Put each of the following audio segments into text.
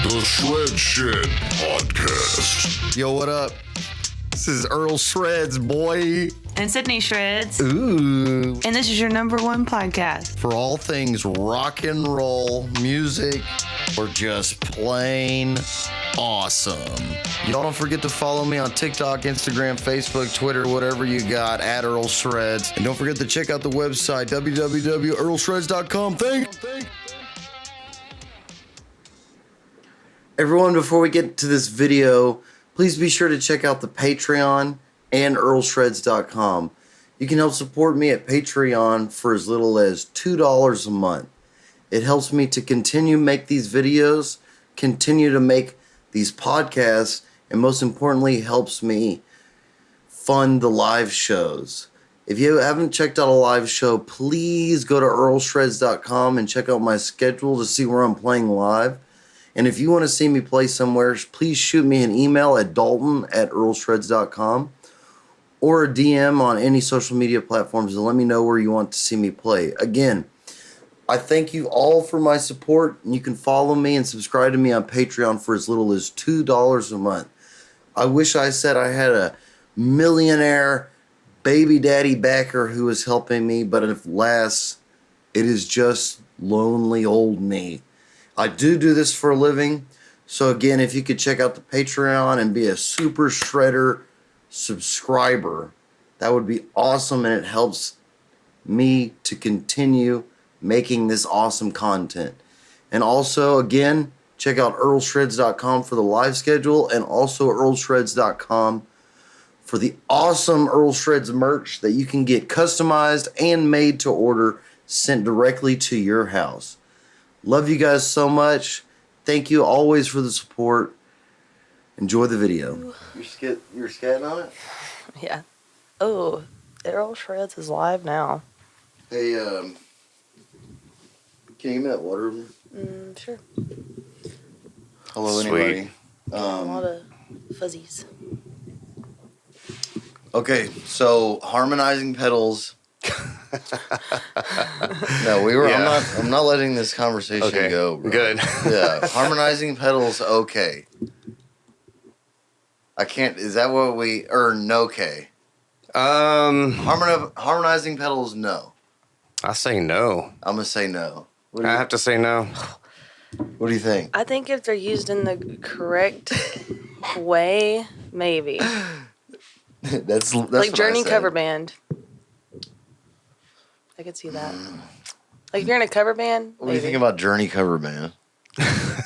The Shred Shed Podcast. Yo, what up? This is Earl Shreds, boy. And Sydney Shreds. Ooh. And this is your #1 podcast. For all things rock and roll, music, or just plain awesome. Y'all don't forget to follow me on TikTok, Instagram, Facebook, Twitter, whatever you got, at Earl Shreds. And don't forget to check out the website, www.earlshreds.com. Thanks. Everyone, before we get to this video, please be sure to check out the Patreon and earlshreds.com. You can help support me at Patreon for as little as $2 a month. It helps me to continue to make these videos, continue to make these podcasts, and most importantly, helps me fund the live shows. If you haven't checked out a live show, please go to earlshreds.com and check out my schedule to see where I'm playing live. And if you want to see me play somewhere, please shoot me an email at dalton@earlshreds.com or a DM on any social media platforms and let me know where you want to see me play. Again, I thank you all for my support. You can follow me and subscribe to me on Patreon for as little as $2 a month. I wish I said I had a millionaire baby daddy backer who is helping me, but alas, it is just lonely old me. I do this for a living. So again, if you could check out the Patreon and be a Super Shredder subscriber, that would be awesome, and it helps me to continue making this awesome content. And also, again, check out earlshreds.com for the live schedule, and also earlshreds.com for the awesome Earl Shreds merch that you can get customized and made to order, sent directly to your house. Love you guys so much. Thank you always for the support. Enjoy the video. You're scatting on it? Yeah. Oh, Earl Shreds is live now. Hey, can you give me that water? Sure. Hello, Sweet. anybody. A lot of fuzzies. Okay, so harmonizing pedals. No, we were. Yeah. I'm not letting this conversation go, bro. Good. Yeah, harmonizing pedals. Okay. I can't. Is that what we or no? Okay. Harmonizing pedals. No. I say no. I'm gonna say no. What I have to say no. What do you think? I think if they're used in the correct way, maybe. that's Like what Journey I said. cover band. I could see that. Like if you're in a cover band, What do you think about Journey cover band? I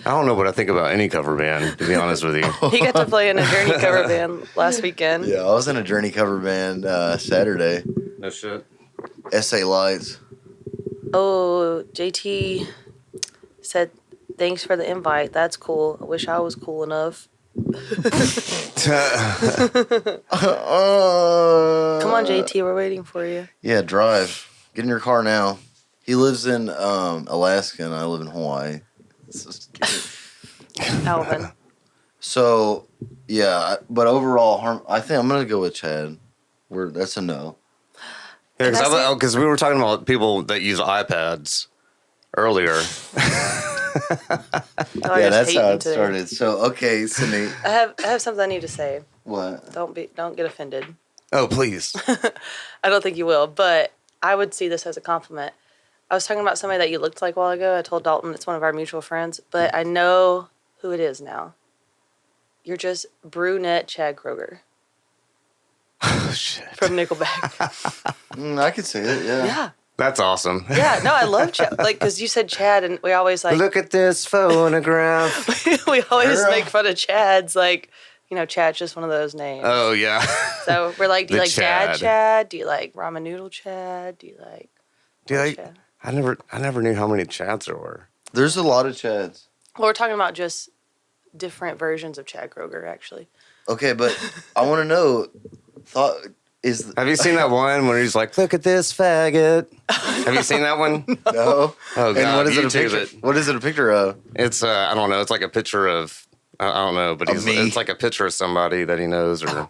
don't know what I think about any cover band, to be honest with you. He got to play in a Journey cover band last weekend. Yeah, I was in a Journey cover band Saturday. No shit. SA Lights. Oh, JT said, "Thanks for the invite. That's cool. I wish I was cool enough." Come on, JT, we're waiting for you. Yeah, drive. Get in your car now. He lives in Alaska and I live in Hawaii. Alvin. So, yeah, but overall, I think I'm going to go with Chad. That's a no. Yeah, Can I say- because we were talking about people that use iPads earlier. Oh, Yeah, that's how it today. started. So, okay, Sydney. I have something I need to say. What? Don't get offended. Oh, please. I don't think you will, but I would see this as a compliment. I was talking about somebody that you looked like a while ago. I told Dalton it's one of our mutual friends, but I know who it is now. You're just brunette Chad Kroger Oh, shit. from Nickelback. I could see it, yeah. Yeah. That's awesome. Yeah. No, I love Chad. Like, because you said Chad, and we always like, Look at this photograph. we always Girl. make fun of Chad's. Like, you know, Chad's just one of those names. Oh, yeah. So we're like, do you The like Dad Chad. Chad? Do you like ramen noodle Chad? Do you like Dude, Chad? I never knew how many Chads there were. There's a lot of Chads. Well, we're talking about just different versions of Chad Kroger, actually. Okay, but I want to know, Have you seen that one where he's like, "Look at this faggot"? Have you seen that one? No. Oh god, And what is it a YouTube picture? What is it a picture of? It's I don't know. It's like a picture of I don't know, but Of me? it's like a picture of somebody that he knows, or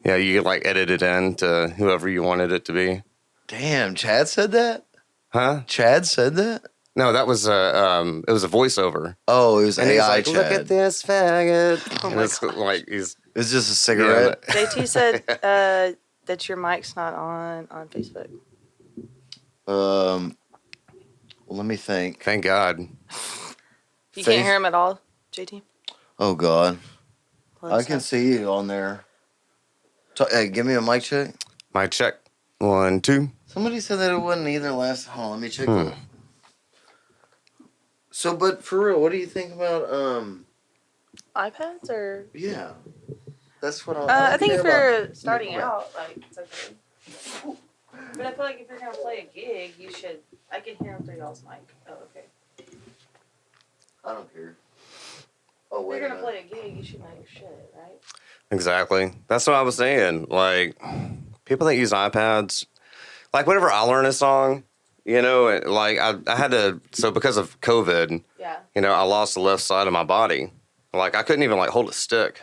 yeah, you get like edit it in to whoever you wanted it to be. Damn, Chad said that? Huh? Chad said that? No, that was it was a voiceover. Oh, it was And he's AI like, Chad. look at this faggot. And it's like he's It's just a cigarette. JT said that your mic's not on Facebook. Well, let me think. thank God. You can't hear him at all, JT? Oh God, Let I us can know. see you on there. Hey, give me a mic check. My check. 1, 2. Somebody said that it wasn't either last. Hold on, let me check it. So, but for real, what do you think about iPads or? Yeah, that's what I I think if care you're starting out, like it's okay. But I feel like if you're gonna play a gig, you should. I can hear him through y'all's mic. Oh, okay. I don't care. Oh If wait. you're gonna play a gig, you should know your shit, right? Exactly. That's what I was saying. Like, people that use iPads, like, whenever I learn a song, you know, like, I had to, so because of COVID, Yeah. you know, I lost the left side of my body. Like, I couldn't even, like, hold a stick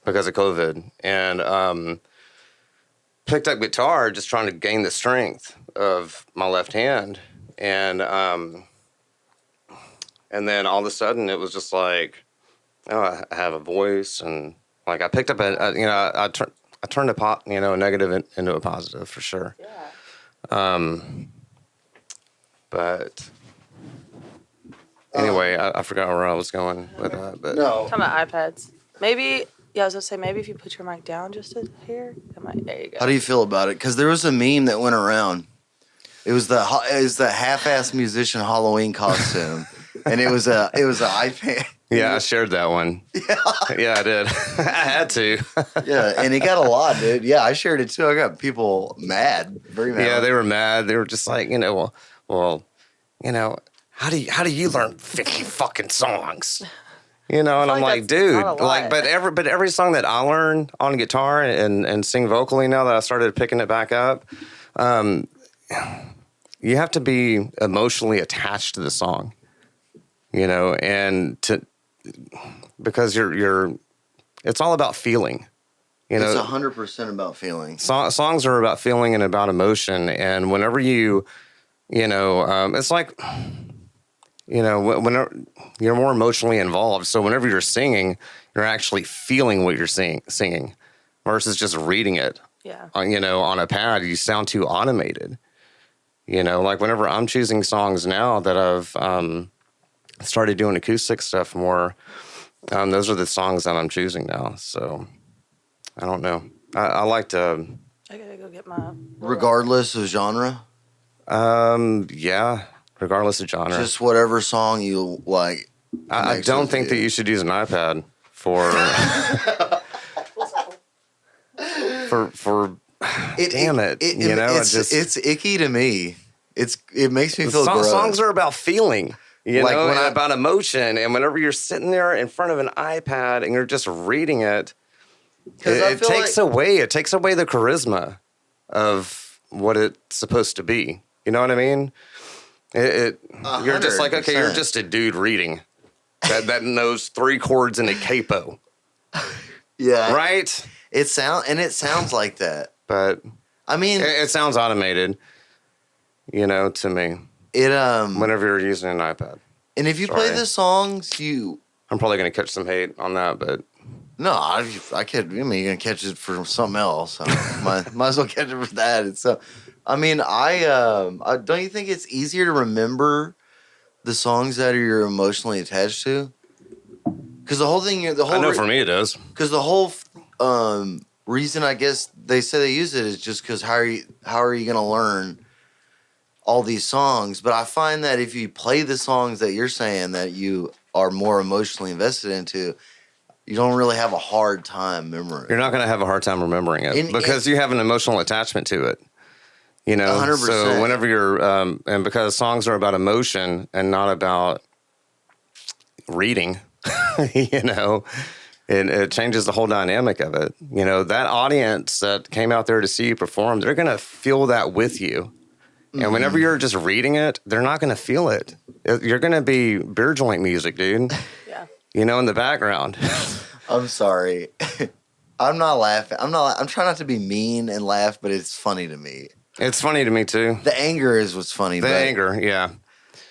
because of COVID. And picked up guitar just trying to gain the strength of my left hand. And then all of a sudden, it was just like, oh, I have a voice, and like I picked up I turned a negative into a positive for sure. Yeah. But anyway, I forgot where I was going with that. But No. Talking about iPads. Maybe. Yeah, I was gonna say maybe if you put your mic down just to hear, it might. There you go. How do you feel about it? Because there was a meme that went around. It was the half-ass musician Halloween costume, and it was an iPad. yeah, I shared that one. Yeah, I did. I had to. Yeah, and it got a lot, dude. Yeah, I shared it too. I got people mad, very mad. Yeah, they were mad. They were just like, well, how do you learn 50 fucking songs? You know, and I'm like like, that's dude, not a like, lot. but every song that I learn on guitar and sing vocally now that I started picking it back up, you have to be emotionally attached to the song, you know, because it's all about feeling, you know. It's 100% about feeling. Songs are about feeling and about emotion, and whenever it's like, whenever you're more emotionally involved. So whenever you're singing, you're actually feeling what you're singing versus just reading it. Yeah. On a pad, you sound too automated. You know, like whenever I'm choosing songs now that I've started doing acoustic stuff more, those are the songs that I'm choosing now. So I don't know. I like to. I gotta go get my. Regardless of genre? Yeah. Regardless of genre. Just whatever song you like. I don't think that you should use an iPad for damn it. It's icky to me. It makes me feel gross. Songs are about feeling, Like know, when and about emotion. And whenever you're sitting there in front of an iPad and you're just reading it, it takes away the charisma of what it's supposed to be. You know what I mean? You're just like, okay, you're just a dude reading that knows 3 chords in a capo. Yeah. Right? It sounds like that. But I mean, it sounds automated, to me. Whenever you're using an iPad. And if you play the songs, I'm probably going to catch some hate on that, but no, I can't. I mean, you're gonna catch it for something else. So might as well catch it for that. It's I mean, I don't you think it's easier to remember the songs that you're emotionally attached to? Because the whole thing, I know for me it is. Because the whole reason I guess they say they use it is just because how are you gonna learn all these songs? But I find that if you play the songs that you're saying that you are more emotionally invested into, you don't really have a hard time remembering. You're not going to have a hard time remembering it because you have an emotional attachment to it. 100%. So whenever you're, and because songs are about emotion and not about reading, it changes the whole dynamic of it. That audience that came out there to see you perform, they're going to feel that with you. And whenever you're just reading it, they're not going to feel it. You're going to be beer joint music, dude. Yeah. In the background. I'm sorry. I'm not laughing. I'm trying not to be mean and laugh, but it's funny to me. It's funny to me too. The anger is what's funny. The anger, yeah.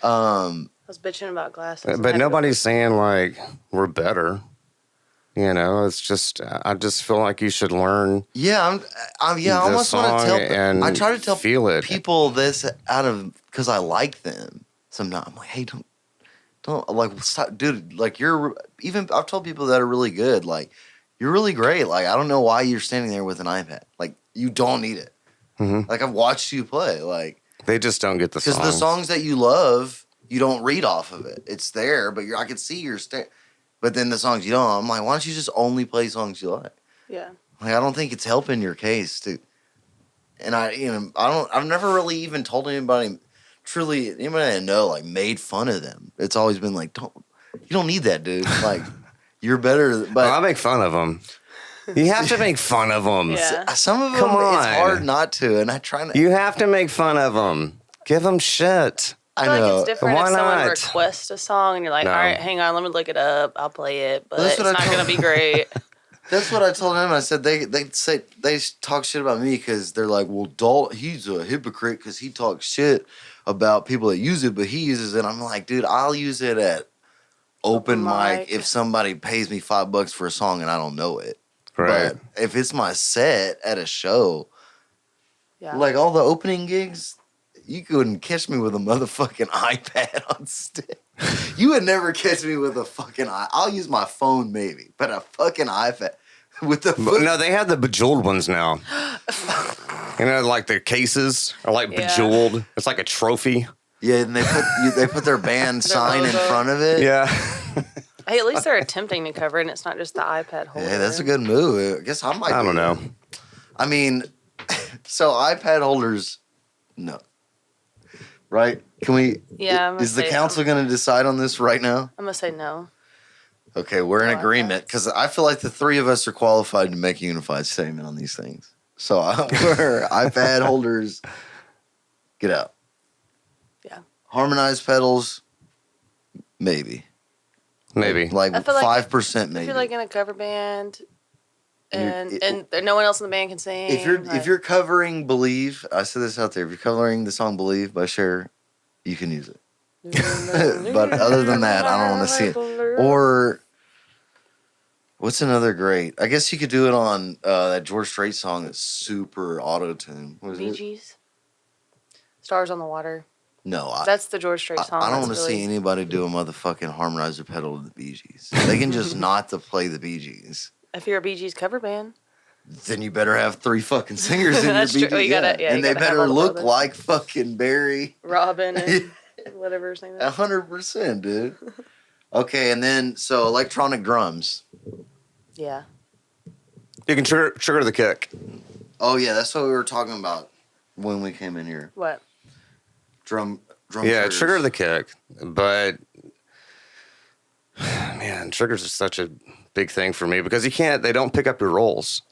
I was bitching about glasses. But nobody's saying like we're better. You know, it's just I just feel like you should learn. Yeah, I almost want to tell. I try to tell people this because I like them. Sometimes I'm like, hey, don't like stop, dude. Like I've told people that are really good. Like you're really great. Like I don't know why you're standing there with an iPad. Like you don't need it. Mm-hmm. Like I've watched you play. Like they just don't get the songs. Because the songs that you love, you don't read off of it. It's there, but I can see you're staring. But then the songs you don't, I'm like, why don't you just only play songs you like? Yeah. Like I don't think it's helping your case, dude. And I've never really even told anybody I know, like made fun of them. It's always been like, you don't need that, dude. Like you're better. But I make fun of them. You have to make fun of them. Yeah. Some of them, it's hard not to, and I try not. You have to make fun of them. Give them shit. I feel like it's different Why if someone not? requests a song and you're like, No. all right, hang on, let me look it up. I'll play it, but it's not going to be great. That's what I told him. I said they talk shit about me because they're like, well, he's a hypocrite because he talks shit about people that use it, but he uses it. I'm like, dude, I'll use it at open mic if somebody pays me $5 for a song and I don't know it. Right. But if it's my set at a show, Yeah. like all the opening gigs, you couldn't catch me with a motherfucking iPad on stage. You would never catch me with a fucking I'll use my phone maybe, but a fucking iPad with the No, they have the bejeweled ones now. You know, like the cases are like bejeweled. It's like a trophy. Yeah, and they put their band sign in front of it. Yeah. Hey, at least they're attempting to cover it, and it's not just the iPad holder. Yeah, that's a good move. I guess I might. I don't know. I mean, so iPad holders, no. Right? Can we? Yeah. Is the council going to decide on this right now? I'm going to say no. Okay, we're in agreement because I feel like the three of us are qualified to make a unified statement on these things. So we're iPad holders. Get out. Yeah. Harmonized pedals, maybe. Maybe. Like I feel like 5% maybe. If you're like in a cover band and no one else in the band can sing. If you're covering Believe, I said this out there, if you're covering the song Believe by Cher, you can use it. But other than that, I don't want to see it. Or what's another great? I guess you could do it on that George Strait song that's super auto-tune. What is Bee it? Gees. Stars on the Water. No, That's the George Strait song. I don't want to see anybody do a motherfucking harmonizer pedal to the Bee Gees. They can just not to play the Bee Gees. If you're a Bee Gees cover band. Then you better have 3 fucking singers in your That's Bee Gees. true. And they better look like fucking Barry. Robin and whatever his name is. 100%, dude. Okay, and then, so electronic drums. Yeah. You can trigger the kick. Oh, yeah, that's what we were talking about when we came in here. What? Drum Yeah, triggers. trigger the kick. But, man, triggers is such a big thing for me because they don't pick up your rolls.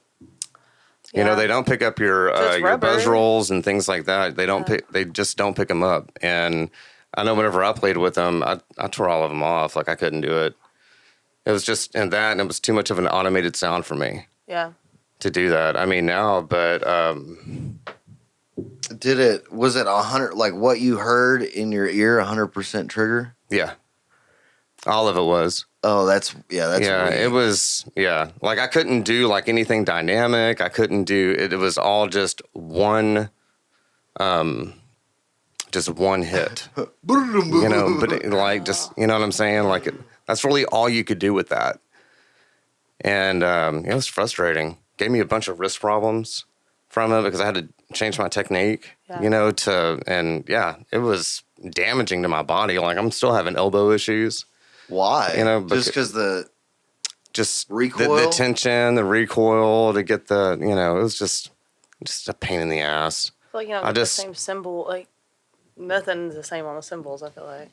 You know, they don't pick up your buzz rolls and things like that. They just don't pick them up. And I know whenever I played with them, I tore all of them off. Like I couldn't do it. It was just, and it was too much of an automated sound for me. Yeah. To do that. I mean, now, but was it 100, like what you heard in your ear, 100% trigger? Yeah. All of it was. Oh, that's weird. It was, like I couldn't do like anything dynamic. I couldn't do, it was all just one hit, you know, but like, just, you know what I'm saying? Like that's really all you could do with that. And it was frustrating. Gave me a bunch of wrist problems from it because I had to change my technique, you know, it was damaging to my body. Like I'm still having elbow issues. Why? You know, just because the recoil, the tension, the recoil to get the, you know, it was just a pain in the ass. I feel like you don't get the same cymbal. Like nothing's the same on the cymbals. I feel like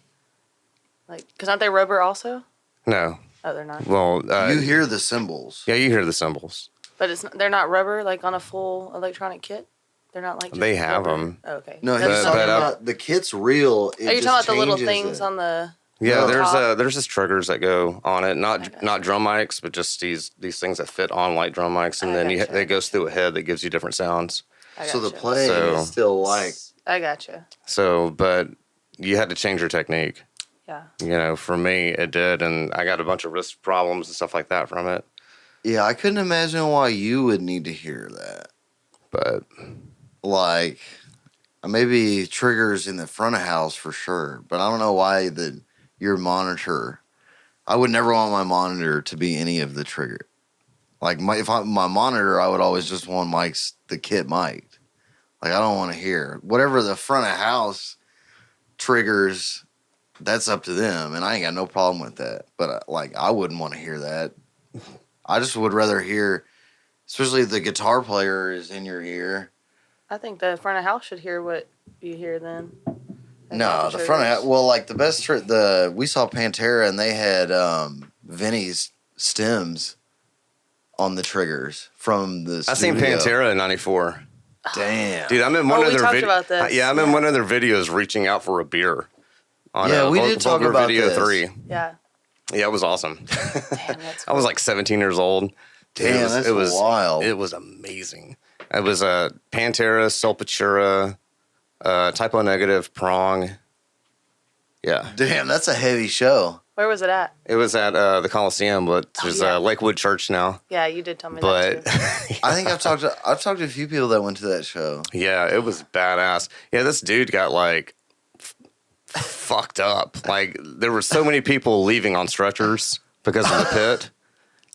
because aren't they rubber also? No. Oh, they're not. Well, you hear the cymbals. Yeah, you hear the cymbals. But they're not rubber like on a full electronic kit. They're not like. Just they have rubber. them. Oh, okay. No, he's talking about the kit's real. Are you talking about the little things on the? Yeah, there's just triggers that go on it, not drum mics, but just these things that fit on like drum mics, and then it goes through a head that gives you different sounds. So the playing is still like. I gotcha. So, but you had to change your technique. Yeah. You know, for me, it did, and I got a bunch of wrist problems and stuff like that from it. Yeah, I couldn't imagine why you would need to hear that. But Like, maybe triggers in the front of house for sure, but I don't know why your monitor. I would never want my monitor to be any of the trigger. Like my monitor, I would always just want the kit mic'd. Like I don't want to hear whatever the front of house triggers. That's up to them, and I ain't got no problem with that. But like I wouldn't want to hear that. I just would rather hear, especially if the guitar player is in your ear. I think the front of house should hear what you hear then. No, the front of house. Well, like the best we saw Pantera and they had Vinny's stems on the triggers from the studio. I seen Pantera in '94. Damn, dude, I'm in one of their videos. Yeah, I'm in one of their videos reaching out for a beer. We did talk about video this. 3. Yeah. Yeah, it was awesome. Damn, that's cool. I was like 17 years old. Damn, it was wild. It was amazing. It was Pantera, Sepultura, Typo Negative, Prong. Yeah. Damn, that's a heavy show. Where was it at? It was at the Coliseum, which is Lakewood Church now. Yeah, you did tell me that too. I think I've talked to a few people that went to that show. Yeah, it was badass. Yeah, this dude got like fucked up. Like there were so many people leaving on stretchers because of the pit.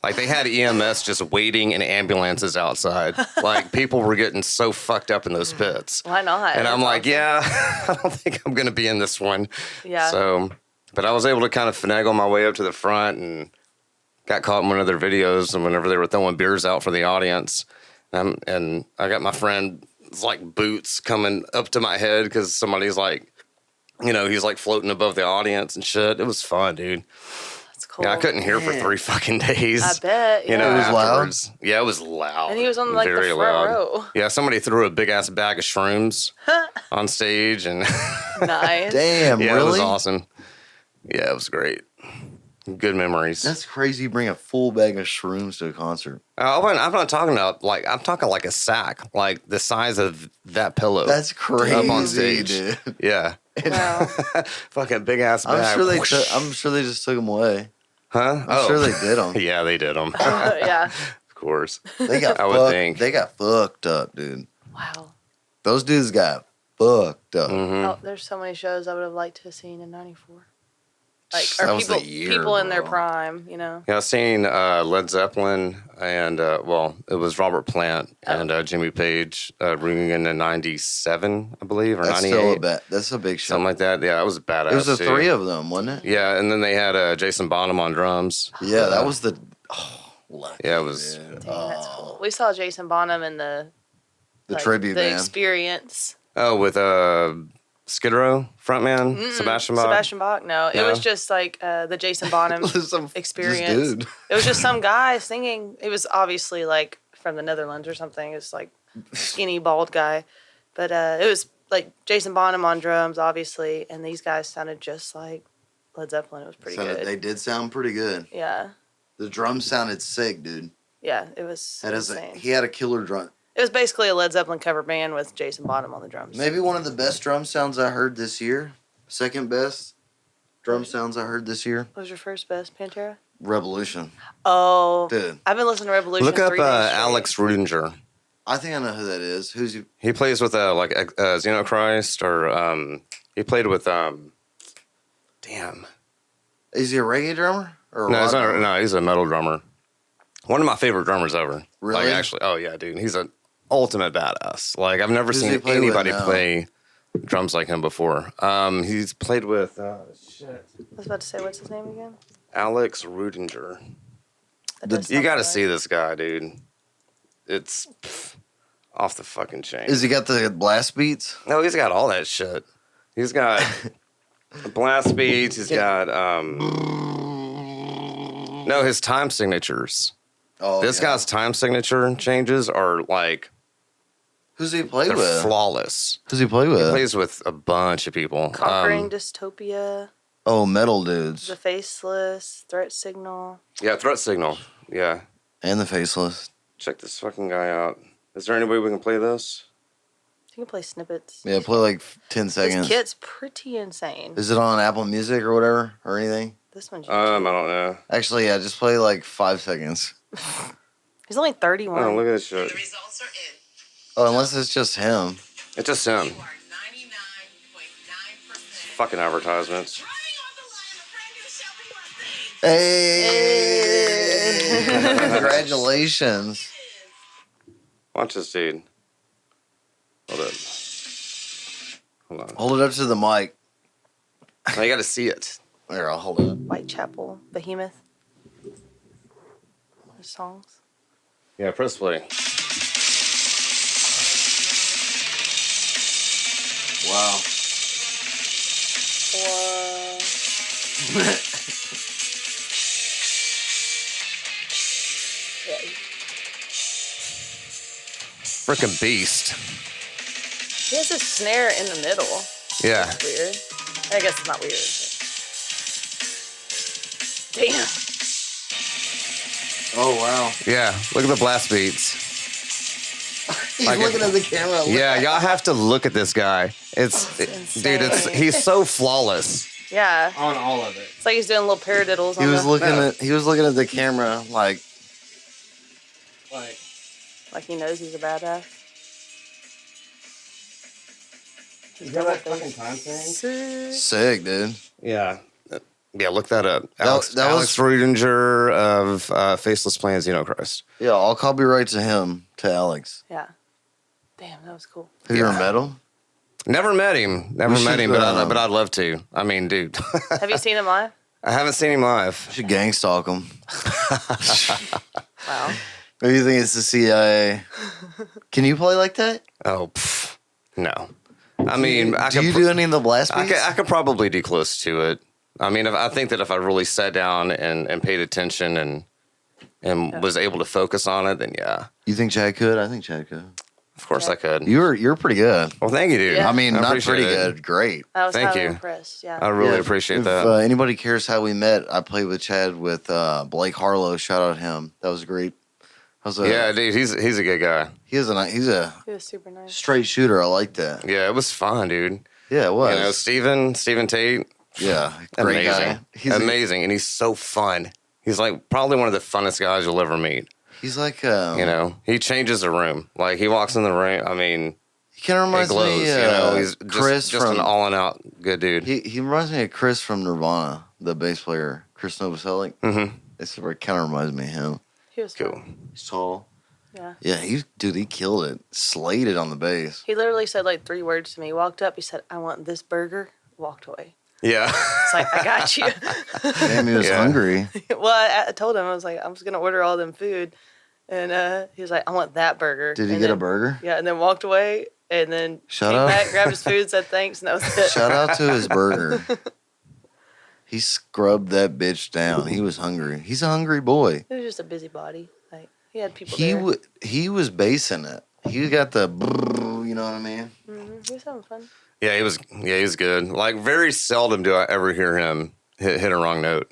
Like they had EMS just waiting in ambulances outside. Like people were getting so fucked up in those pits. Why not? And I'm like, yeah, I don't think I'm gonna be in this one. Yeah. So, but I was able to kind of finagle my way up to the front and got caught in one of their videos. And whenever they were throwing beers out for the audience, and I got my friend's like boots coming up to my head because somebody's like, you know, he's like floating above the audience and shit. It was fun, dude. That's cool. Yeah, I couldn't hear for 3 fucking days. I bet. Yeah. You know, It was afterwards. Yeah, it was loud. And he was on like very the front loud. row. Yeah, somebody threw a big ass bag of shrooms on stage, and Nice. Damn, yeah, really? it was awesome. Yeah, it was great. Good memories. That's crazy. You bring a full bag of shrooms to a concert. I'm not talking about I'm talking like a sack, like the size of that pillow. That's crazy, up on stage, dude. Yeah. Wow. Fucking big ass bag. I'm sure they just took them away. Huh? I'm sure they did them. Yeah, they did them. Yeah. Of course. They got I would think. They got fucked up, dude. Wow. Those dudes got fucked up. Mm-hmm. Oh, there's so many shows I would have liked to have seen in '94. Like, That or was people, the year, people in their bro. prime, you know. Yeah, I've seen Led Zeppelin and, it was Robert Plant and Jimmy Page reunion in 97, I believe, or That's 98. That's a big show. Something like that. Yeah, that was badass. It was the too. 3 of them, wasn't it? Yeah, and then they had Jason Bonham on drums. Yeah, that was the. Oh, lucky, Yeah, it was. dude. Dang, that's cool. We saw Jason Bonham in the tribute the band. Experience. Oh, with Skid Row frontman Sebastian Bach. Sebastian Bach. No, it was just like the Jason Bonham This Experience. dude. It was just some guy singing. It was obviously like from the Netherlands or something. It's like skinny bald guy, but it was like Jason Bonham on drums, obviously, and these guys sounded just like Led Zeppelin. It was pretty good. They did sound pretty good. Yeah, The drums sounded sick, dude. yeah, it was insane. He had a killer drum. It was basically a Led Zeppelin cover band with Jason Bonham on the drums. Maybe one of the best drum sounds I heard this year. Second best drum sounds I heard this year. What was your first best, Pantera? Revolution. Oh, Dude. I've been listening to Revolution. Look up 3 days straight. Alex Rudinger. I think I know who that is. Who's he? He plays with Xenochrist, or he played with damn. Is he a reggae drummer? Or a No, rock he's not. drummer? No, he's a metal drummer. One of my favorite drummers ever. Really? Like actually, oh yeah, dude, he's an ultimate badass. Like I've never Who's he seen play with anybody now? play drums like him before. He's played with I was about to say, what's his name again? Alex Rudinger. That does You sound got to right. see this guy, dude. It's off the fucking chain. Is he got the blast beats? No, he's got all that shit. He's got blast beats. He's got no, his time signatures. Oh, This yeah. guy's time signature changes are like Who's he play they're with? flawless. Who's he play with? He plays with a bunch of people. Conquering Dystopia, Oh, metal dudes The Faceless, Threat Signal. Yeah, Threat Signal. Yeah, and the faceless. check this fucking guy out. Is there any way we can play this? You can play snippets. Yeah, play like 10 seconds. This kit's pretty insane. Is it on Apple Music or whatever or anything? This one's I don't know. Actually, yeah, just play like 5 seconds. He's only 31. Oh, look at this shit. The results are in. Oh, unless it's just him. It's just him. You are 99.9%. Fucking advertisements. Driving off the line, a brand new shopping Mustang. Hey! Congratulations. Watch this dude. Hold up. Hold on. Hold it up to the mic. Now you got to see it. There, I'll hold it up. Whitechapel, Behemoth. There's songs. Yeah, press play. Wow. Yeah. Freaking beast. He has a snare in the middle. Yeah. That's weird. I guess it's not weird. But... Damn. Oh, wow. Yeah. Look at the blast beats. He's Like looking it- at the camera. Yeah, y'all have to look at this guy. Dude, he's so flawless. Yeah. On all of it. It's like he's doing little paradiddles He on was the... looking at the camera like Like he knows he's a badass. sick, dude. Yeah. Yeah, look that up. That Alex was- Rudinger of Faceless Planet Xenochrist. Yeah, all copyright to him, to Alex. Yeah. Damn, that was cool. Have you ever met him? Never met him. Never We met should, him, but I'd love to. I mean, dude. Have you seen him live? I haven't seen him live. You should gang stalk him. Wow. Maybe you think it's the CIA. Can you play like that? Oh, no. I mean, Do you do any of the blast beats? I could probably do close to it. I mean, I think that if I really sat down and paid attention and was able to focus on it, then yeah, You think Chad could? I think Chad could. of course I could. You're pretty good. Well, thank you, dude. Yeah. I mean, not appreciate pretty it. good. Great. I was Thank highly you. impressed. Yeah. I really Yeah, appreciate if that. anybody cares how we met, I played with Chad with Blake Harlow. Shout out him. That was great. Yeah, dude, he's a good guy. He's a He was super nice. straight shooter. I like that. Yeah, it was fun, dude. Yeah, it was. You know, Steven Tate, Yeah, great amazing, guy. He's amazing, and he's so fun. He's like probably one of the funnest guys you'll ever meet. He's like You know, he changes the room. Like he walks in the room. I mean, he kind of it reminds glows. me. You know, he's Chris just from an all in out good dude. he reminds me of Chris from Nirvana, the bass player, Chris Novoselic. Mm-hmm. It's kind of reminds me of him. He was Cool. fun. He's tall. Yeah. Yeah, he killed it. Slayed it on the bass. He literally said like 3 words to me. He walked up. He said, "I want this burger." Walked away. Yeah. It's like, I got you. Damn, he was Yeah. hungry. Well, I told him, I was like, I'm just going to order all them food. And he was like, I want that burger. Did he And get a then- burger? Yeah, and then walked away. And then Shout came out. back, grabbed his food, said thanks, and that was it. Shout out to his burger. He scrubbed that bitch down. He was hungry. He's a hungry boy. He was just a busybody. Like, he had people He there. he was basing it. He got the brrr, you know what I mean? He was having fun. Yeah, he was good. Like very seldom do I ever hear him hit a wrong note.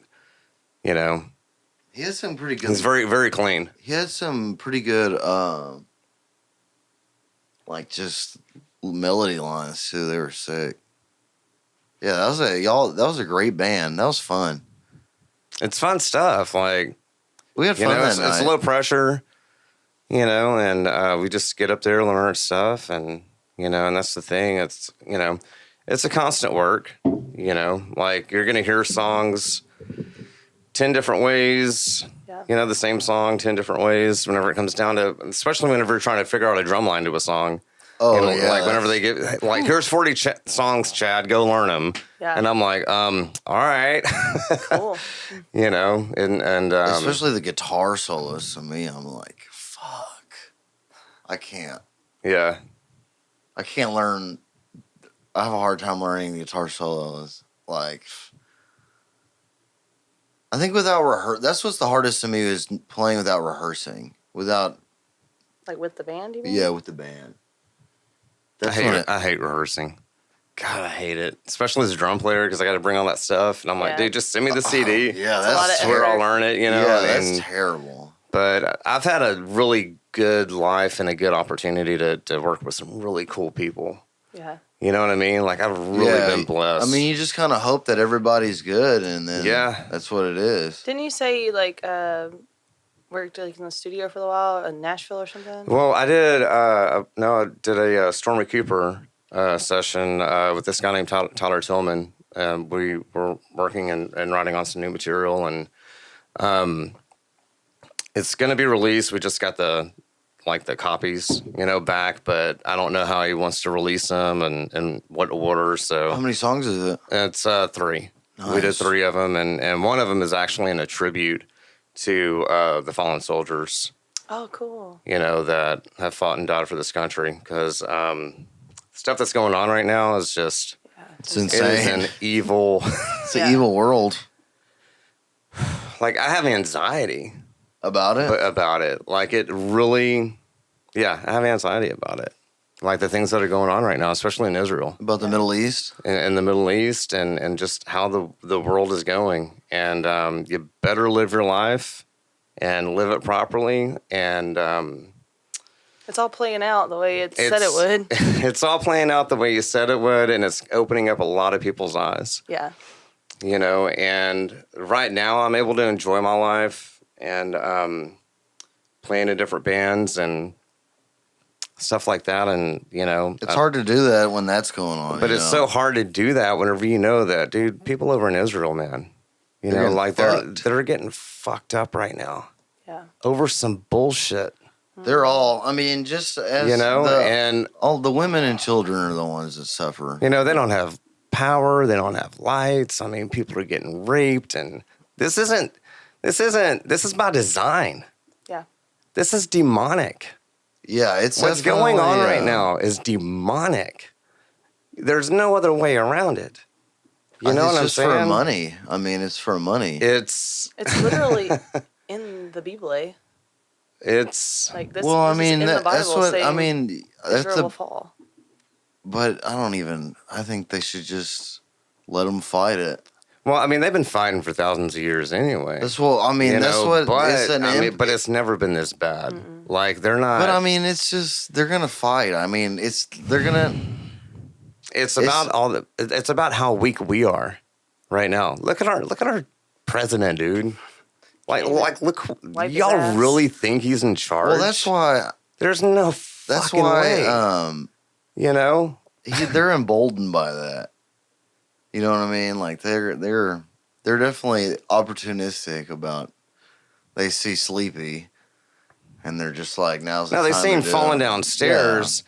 You know, He had some pretty good. he's very, very clean. He had some pretty good, like just melody lines too. They were sick. Yeah, that was a great band. That was fun. It's fun stuff. Like, We had you fun know, that it's night. low pressure, you know, and we just get up there, learn our stuff, and, you know, and that's the thing. It's, you know, it's a constant work, you know, like you're going to hear songs 10 different ways, Yeah. you know, the same song 10 different ways whenever it comes down to, especially whenever you're trying to figure out a drum line to a song. Oh, You know, yeah. like whenever they get, like, here's 40 songs, Chad, go learn them. Yeah. And I'm like, all right. Cool. You know, and Especially the guitar solos. To me, I'm like, fuck. I can't learn. I have a hard time learning the guitar solos. Like, I think without that's what's the hardest to me is playing without rehearsing. Without, Like with the band, you mean? yeah, with the band. I hate rehearsing. God, I hate it. Especially as a drum player because I got to bring all that stuff. And I'm like, Yeah. dude, just send me the CD. Yeah, It's a lot that's of That's where I'll effort. learn it, you know. yeah, that's and, terrible. but I've had a really good life and a good opportunity to work with some really cool people. Yeah. You know what I mean? Like, I've really been blessed. I mean, you just kind of hope that everybody's good, and then that's what it is. Didn't you say you, like, worked like in the studio for a while in Nashville or something? Well, I did. I did a Stormy Cooper session with this guy named Tyler Tillman. We were working and writing on some new material, and it's going to be released. We just got the copies, back, but I don't know how he wants to release them and what order. So how many songs is it? It's 3. Nice. We did 3 of them, and one of them is actually in a tribute to the fallen soldiers. Oh, cool. That have fought and died for this country, because stuff that's going on right now is just it's insane. It is an evil. It's an evil world. Like, I have anxiety about it. About it, like, it really. Yeah, I have anxiety about it. Like, the things that are going on right now, especially in Israel. About the Middle East? In the Middle East, and just how the world is going. And you better live your life and live it properly. And it's all playing out the way it said it would. It's all playing out the way you said it would, and it's opening up a lot of people's eyes. Yeah. And right now I'm able to enjoy my life and playing in different bands and stuff like that, and it's hard to do that when that's going on. But it's so hard to do that whenever that, dude. People over in Israel, man, they're getting fucked up right now. Yeah, over some bullshit. They're all. I mean, just as and all the women and children are the ones that suffer. They don't have power. They don't have lights. I mean, people are getting raped, and this is by design. Yeah, this is demonic. Yeah, it's what's going on right now is demonic. There's no other way around it. You know what I'm saying? It's for money. I mean, it's for money. It's literally in the Bible. It's like this. Well, I mean, that's what I mean. Israel will fall. But I think they should just let them fight it. Well, I mean, they've been fighting for thousands of years anyway. That's what I mean. But it's never been this bad. Mm-mm. Like, they're not. But I mean, it's just they're gonna fight. I mean, it's about how weak we are right now. Look at our president, dude. Like look, y'all really think he's in charge? Well, that's why. There's no fucking way. They're emboldened by that. You know what I mean? Like, they're definitely opportunistic about. They see Sleepy, and they're just like, now's the time. Now, they see him falling downstairs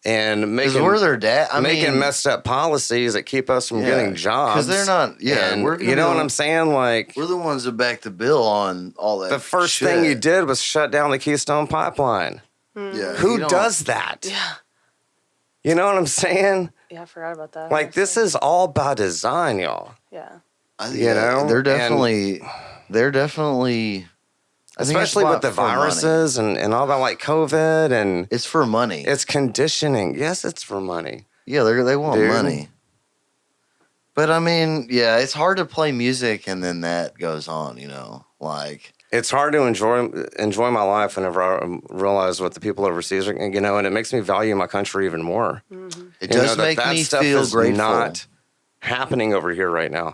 and making we're their dad. Making messed up policies that keep us from getting jobs. Because they're not. Yeah, and you know what I'm saying? Like, we're the ones that backed the bill on all that. The first thing you did was shut down the Keystone Pipeline. Yeah, who does that? Yeah. You know what I'm saying? Yeah, I forgot about that. Like, this is all by design, y'all. Yeah. They're definitely. Especially with the viruses and all that, like COVID, and it's for money. It's conditioning. Yes, it's for money. Yeah, they want money. But I mean, yeah, it's hard to play music and then that goes on. Like, it's hard to enjoy my life whenever I realize what the people overseas are, and it makes me value my country even more. Mm-hmm. It does make me feel grateful. Not happening over here right now,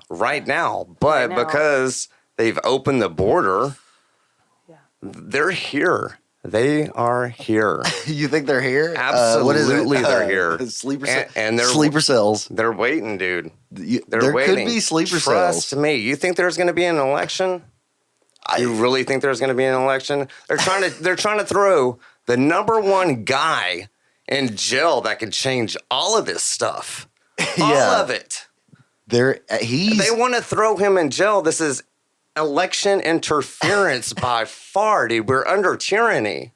but because they've opened the border. They're here. They are here. You think they're here? Absolutely, they're here. Sleeper cells. They're waiting, dude. There waiting. Could be sleeper cells. Trust me. You think there's going to be an election? You really think there's going to be an election? They're trying to throw the number one guy in jail that could change all of this stuff. All of it. They want to throw him in jail. This is election interference by far, dude. We're under tyranny.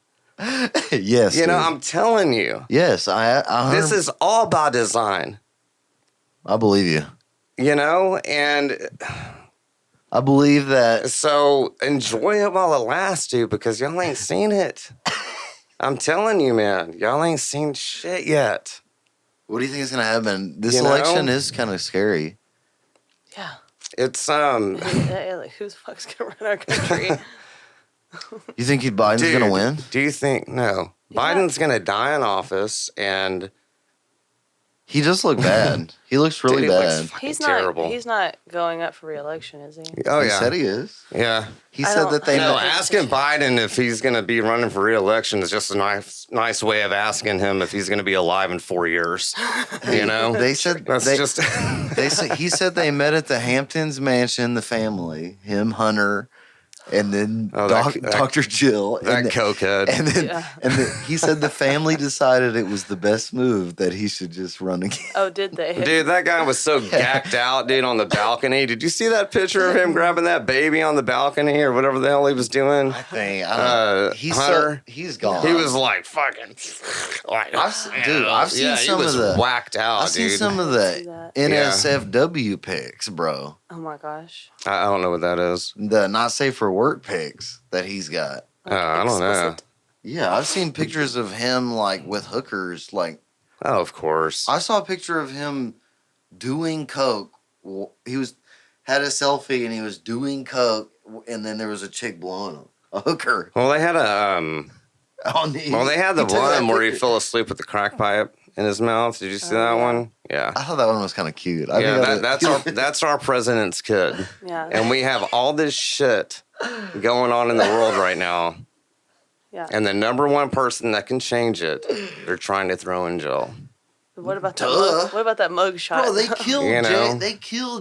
Yes. I'm telling you. Yes, this is all by design. I believe you. And I believe that. So enjoy it while it lasts, dude, because y'all ain't seen it. I'm telling you, man. Y'all ain't seen shit yet. What do you think is going to happen? This election is kind of scary. Yeah. It's like, who the fuck's gonna run our country? You think Biden's going to win? Do you think no? Biden's going to die in office, and he does look bad. He looks really bad. He's terrible. He's not going up for re-election, is he? Oh He yeah, said he is. yeah. He said that they No, asking Biden if he's going to be running for re-election is just a nice way of asking him if he's going to be alive in 4 years. You know, They said he said they met at the Hamptons mansion, the family, him, Hunter, and then Dr. Jill, that cokehead, and then he said the family decided it was the best move that he should just run again. Oh, did they? Dude, that guy was so gacked out, dude, on the balcony. Did you see that picture of him grabbing that baby on the balcony or whatever the hell he was doing? I think he's gone. He was like fucking. I've seen some of the whacked out. I've seen some of the NSFW pics, bro. Oh my gosh. I don't know what that is. The not safe for work pics that he's got. I don't know. Yeah, I've seen pictures of him like with hookers. Like, oh, of course. I saw a picture of him doing coke. He had a selfie and he was doing coke, and then there was a chick blowing him, a hooker. Well, they had the one where he fell asleep with the crack pipe in his mouth. Did you see that one? Yeah. I thought that one was kind of cute. That's our president's kid. Yeah. And we have all this shit going on in the world right now. Yeah. And the number one person that can change it, they're trying to throw in jail. What about that? What about that mug shot? Bro, they killed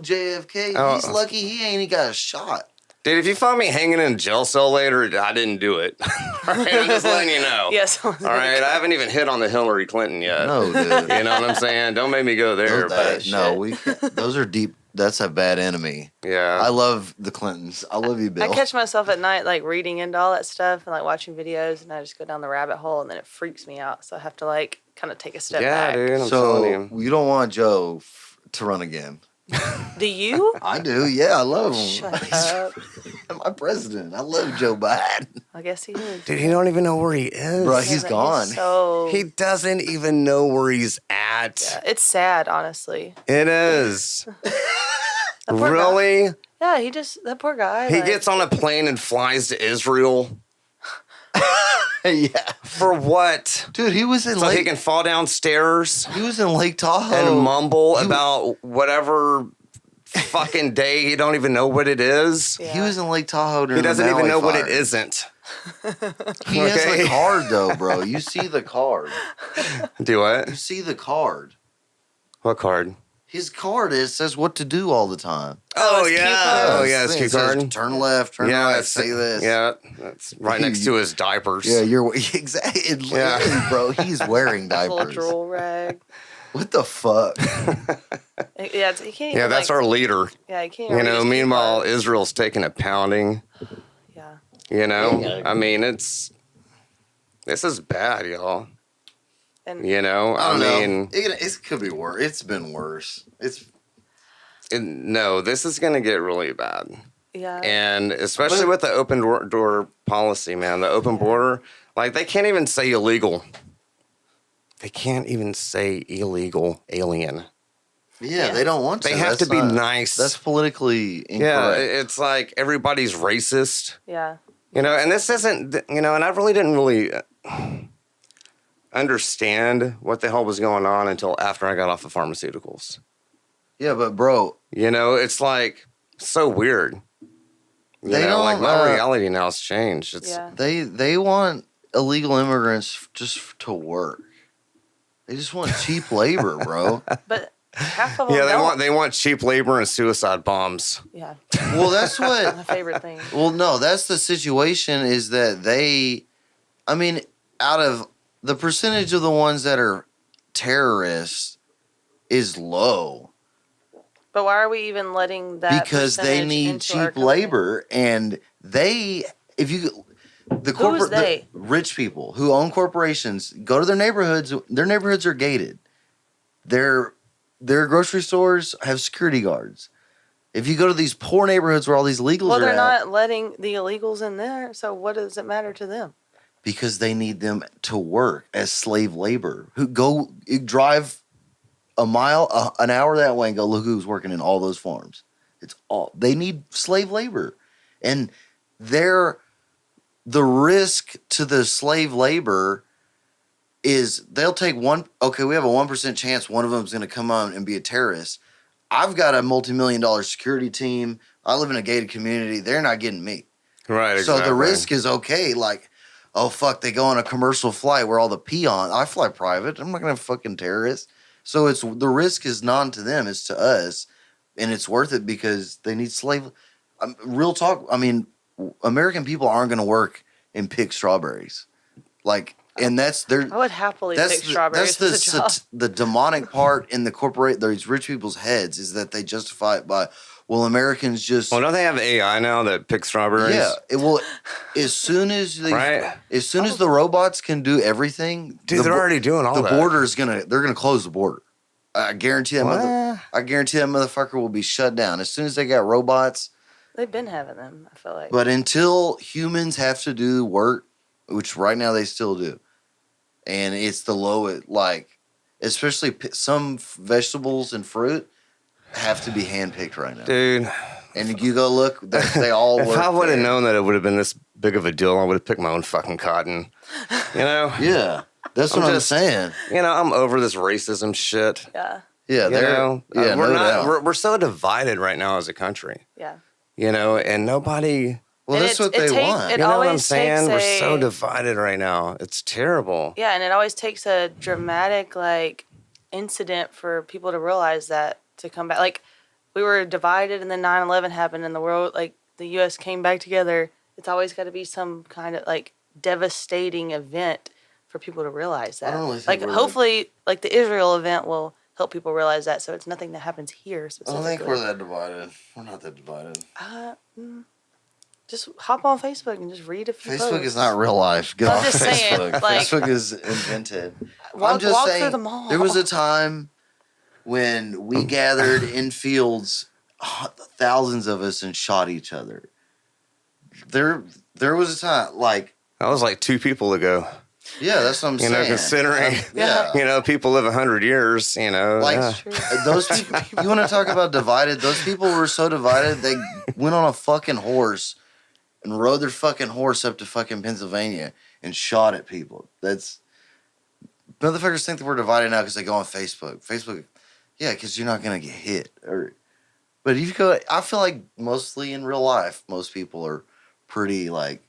JFK. Oh. He's lucky he ain't got a shot. Dude, if you find me hanging in a jail cell later, I didn't do it. All right, I'm just letting you know. Yes. All right, I haven't even hit on the Hillary Clinton yet. No, dude. You know what I'm saying? Don't make me go there. Those are deep. That's a bad enemy. Yeah. I love the Clintons. I love you, Bill. I catch myself at night like reading into all that stuff and like watching videos, and I just go down the rabbit hole, and then it freaks me out. So I have to like kind of take a step back. Yeah, dude. I'm telling you. You don't want Joe to run again. Do you? I do. Yeah, I love him. Shut up. My president. I love Joe Biden. I guess he is. Dude, he don't even know where he is. Bro, he's gone. He doesn't even know where he's at. Yeah, it's sad, honestly. It is. Really? Yeah, that poor guy. He gets on a plane and flies to Israel. Yeah. For what? Dude, he was in he can fall downstairs. He was in Lake Tahoe. And mumble about whatever fucking day he don't even know what it is. Yeah. He was in Lake Tahoe during He doesn't the even know Maui what fire. it isn't. He has the card, though, bro. You see the card. Do what? You see the card. What card? His card says what to do all the time. Oh, yeah. Oh, yeah, it's cue card. Turn left, turn right, say this. Yeah, that's right next to his diapers. Yeah, exactly. Literally, bro, he's wearing diapers. Little drool rag. What the fuck? Yeah, he can't. Yeah, that's our leader. Yeah, he can't. Meanwhile, Israel's taking a pounding. Yeah. I mean, this is bad, y'all. And I mean, it could be worse. It's been worse. No, this is going to get really bad. Yeah. And especially with the open door policy, man, the open border, like they can't even say illegal. They can't even say illegal alien. Yeah, they don't want to. They have to be nice. That's politically incorrect. Yeah, it's like everybody's racist. Yeah. And this isn't, and I really didn't understand what the hell was going on until after I got off the pharmaceuticals. Yeah, but bro, it's like so weird. Like my reality now has changed. They want illegal immigrants just to work. They just want cheap labor, bro. But half of them they want cheap labor and suicide bombs. Yeah. Well, that's what my favorite thing. Well, no, that's the situation is that out of the percentage of the ones that are terrorists is low. But why are we even letting that? Because they need cheap labor, and the rich people who own corporations go to their neighborhoods. Their neighborhoods are gated. Their grocery stores have security guards. If you go to these poor neighborhoods where all these illegals they're not letting the illegals in there. So what does it matter to them? Because they need them to work as slave labor. Drive a mile, an hour that way and go look who's working in all those farms. They need slave labor. And the risk to the slave labor is they'll take one. Okay, we have a 1% chance one of them is going to come on and be a terrorist. I've got a multi-million-dollar security team. I live in a gated community. They're not getting me. Right. So exactly. the risk is okay. Like, oh fuck, they go on a commercial flight where all the peons. I fly private. I'm not going to have fucking terrorists. So it's the risk is non to them. It's to us, and it's worth it because they need slave. Real talk. I mean, American people aren't going to work and pick strawberries, like, and that's their. I would happily pick strawberries. That's the demonic part in these rich people's heads is that they justify it by, well, Americans just. Well, don't they have AI now that picks strawberries? Yeah. As soon as the robots can do everything, dude, they're already doing all that. The border is they're gonna close the border. I guarantee that. I guarantee that motherfucker will be shut down as soon as they got robots. They've been having them, I feel like. But until humans have to do work, which right now they still do, and it's the lowest, like, especially some vegetables and fruit have to be handpicked right now. Dude. And you go look, they all work. If I would have known that it would have been this big of a deal, I would have picked my own fucking cotton. You know? Yeah. That's what I'm saying. You know, I'm over this racism shit. Yeah. Yeah, we're so divided right now as a country. Yeah. You know, and nobody. Well, that's what they want. You know what I'm saying? We're so divided right now. It's terrible. Yeah, and it always takes a dramatic, like, incident for people to realize that, to come back. Like, we were divided and then 9/11 happened and the world, like, the U.S. came back together. It's always got to be some kind of, like, devastating event for people to realize that. I don't really think hopefully, like, the Israel event will help people realize that, so it's nothing that happens here specifically. I don't think we're that divided. We're not that divided. Just hop on Facebook and just read a few Facebook posts. is not real life. Get off just Facebook. saying, like, Facebook is invented. Walk through the mall. There was a time when we gathered in fields, thousands of us, and shot each other. There was a time, like... That was like 2 people ago. Yeah, that's what I'm saying. You know, considering, you know, people live 100 years, you know. Like, those people, you want to talk about divided? Those people were so divided, they went on a fucking horse and rode their fucking horse up to fucking Pennsylvania and shot at people. That's... Motherfuckers think that we're divided now because they go on Facebook. Facebook, yeah, because you're not going to get hit. But if you go... I feel like mostly in real life, most people are pretty, like,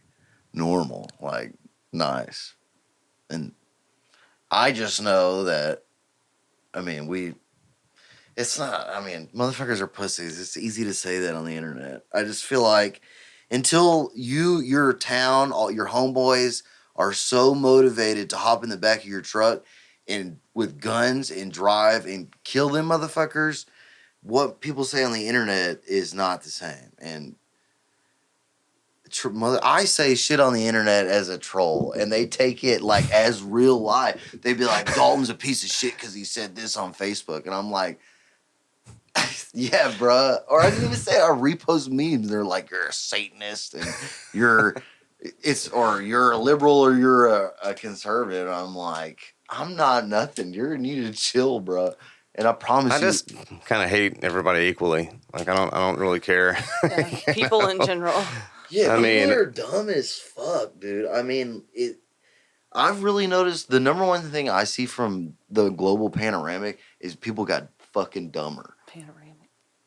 normal, like, nice. And I just know that, I mean, it's not, I mean, motherfuckers are pussies. It's easy to say that on the internet. I just feel like until your town, all your homeboys are so motivated to hop in the back of your truck and with guns and drive and kill them motherfuckers, what people say on the internet is not the same. And I say shit on the internet as a troll, and they take it like as real life. They'd be like, Dalton's a piece of shit because he said this on Facebook. And I'm like, yeah, bruh. Or I didn't even say I repost memes. They're like, you're a Satanist and you're a liberal or you're a conservative. I'm like, I'm not nothing. You need to chill, bruh. And I promise you. I just kind of hate everybody equally. Like, I don't really care. Yeah, people in general. Yeah, I mean, people are dumb as fuck, dude. I mean, I've really noticed the number one thing I see from the global panoramic is people got fucking dumber. Panoramic.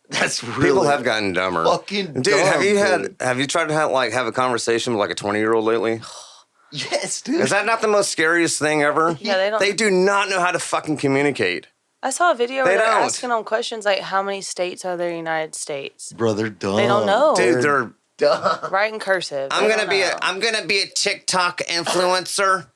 That's really people have gotten dumber. Fucking dude, dumb, have you tried to have a conversation with like a 20-year-old lately? Yes, dude. Is that not the most scariest thing ever? Yeah, they do not know how to fucking communicate. I saw a video where they're asking them questions like, how many states are there in the United States? Bro, they're dumb. They don't know. Dude, they're dumb. Right in cursive. I'm gonna be a TikTok influencer.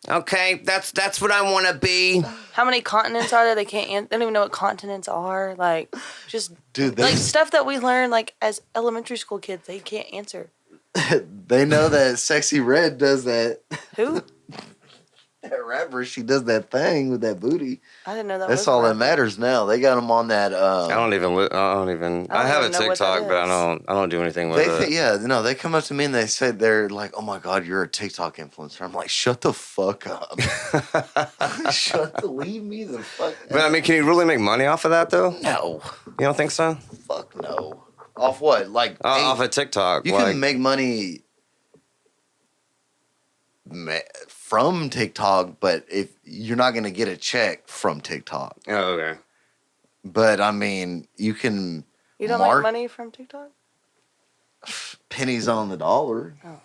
Okay, that's what I want to be. How many continents are there? They don't even know what continents are. Like, just dude, like stuff that we learn like as elementary school kids. They can't answer. They know that Sexy Red does that. Who? That rapper, she does that thing with that booty. I didn't know that. That's all that matters now. They got him on that. I have a TikTok, but I don't do anything with it. Yeah, no, they come up to me and they say they're like, "Oh my God, you're a TikTok influencer." I'm like, "Shut the fuck up! Leave me the fuck." But I mean, can you really make money off of that though? No, you don't think so? Fuck no. Off what? Like off of TikTok? You can make money. from TikTok, but if you're not going to get a check from TikTok. Oh, okay. But I mean, you can. You don't make money from TikTok? Pennies on the dollar. Oh.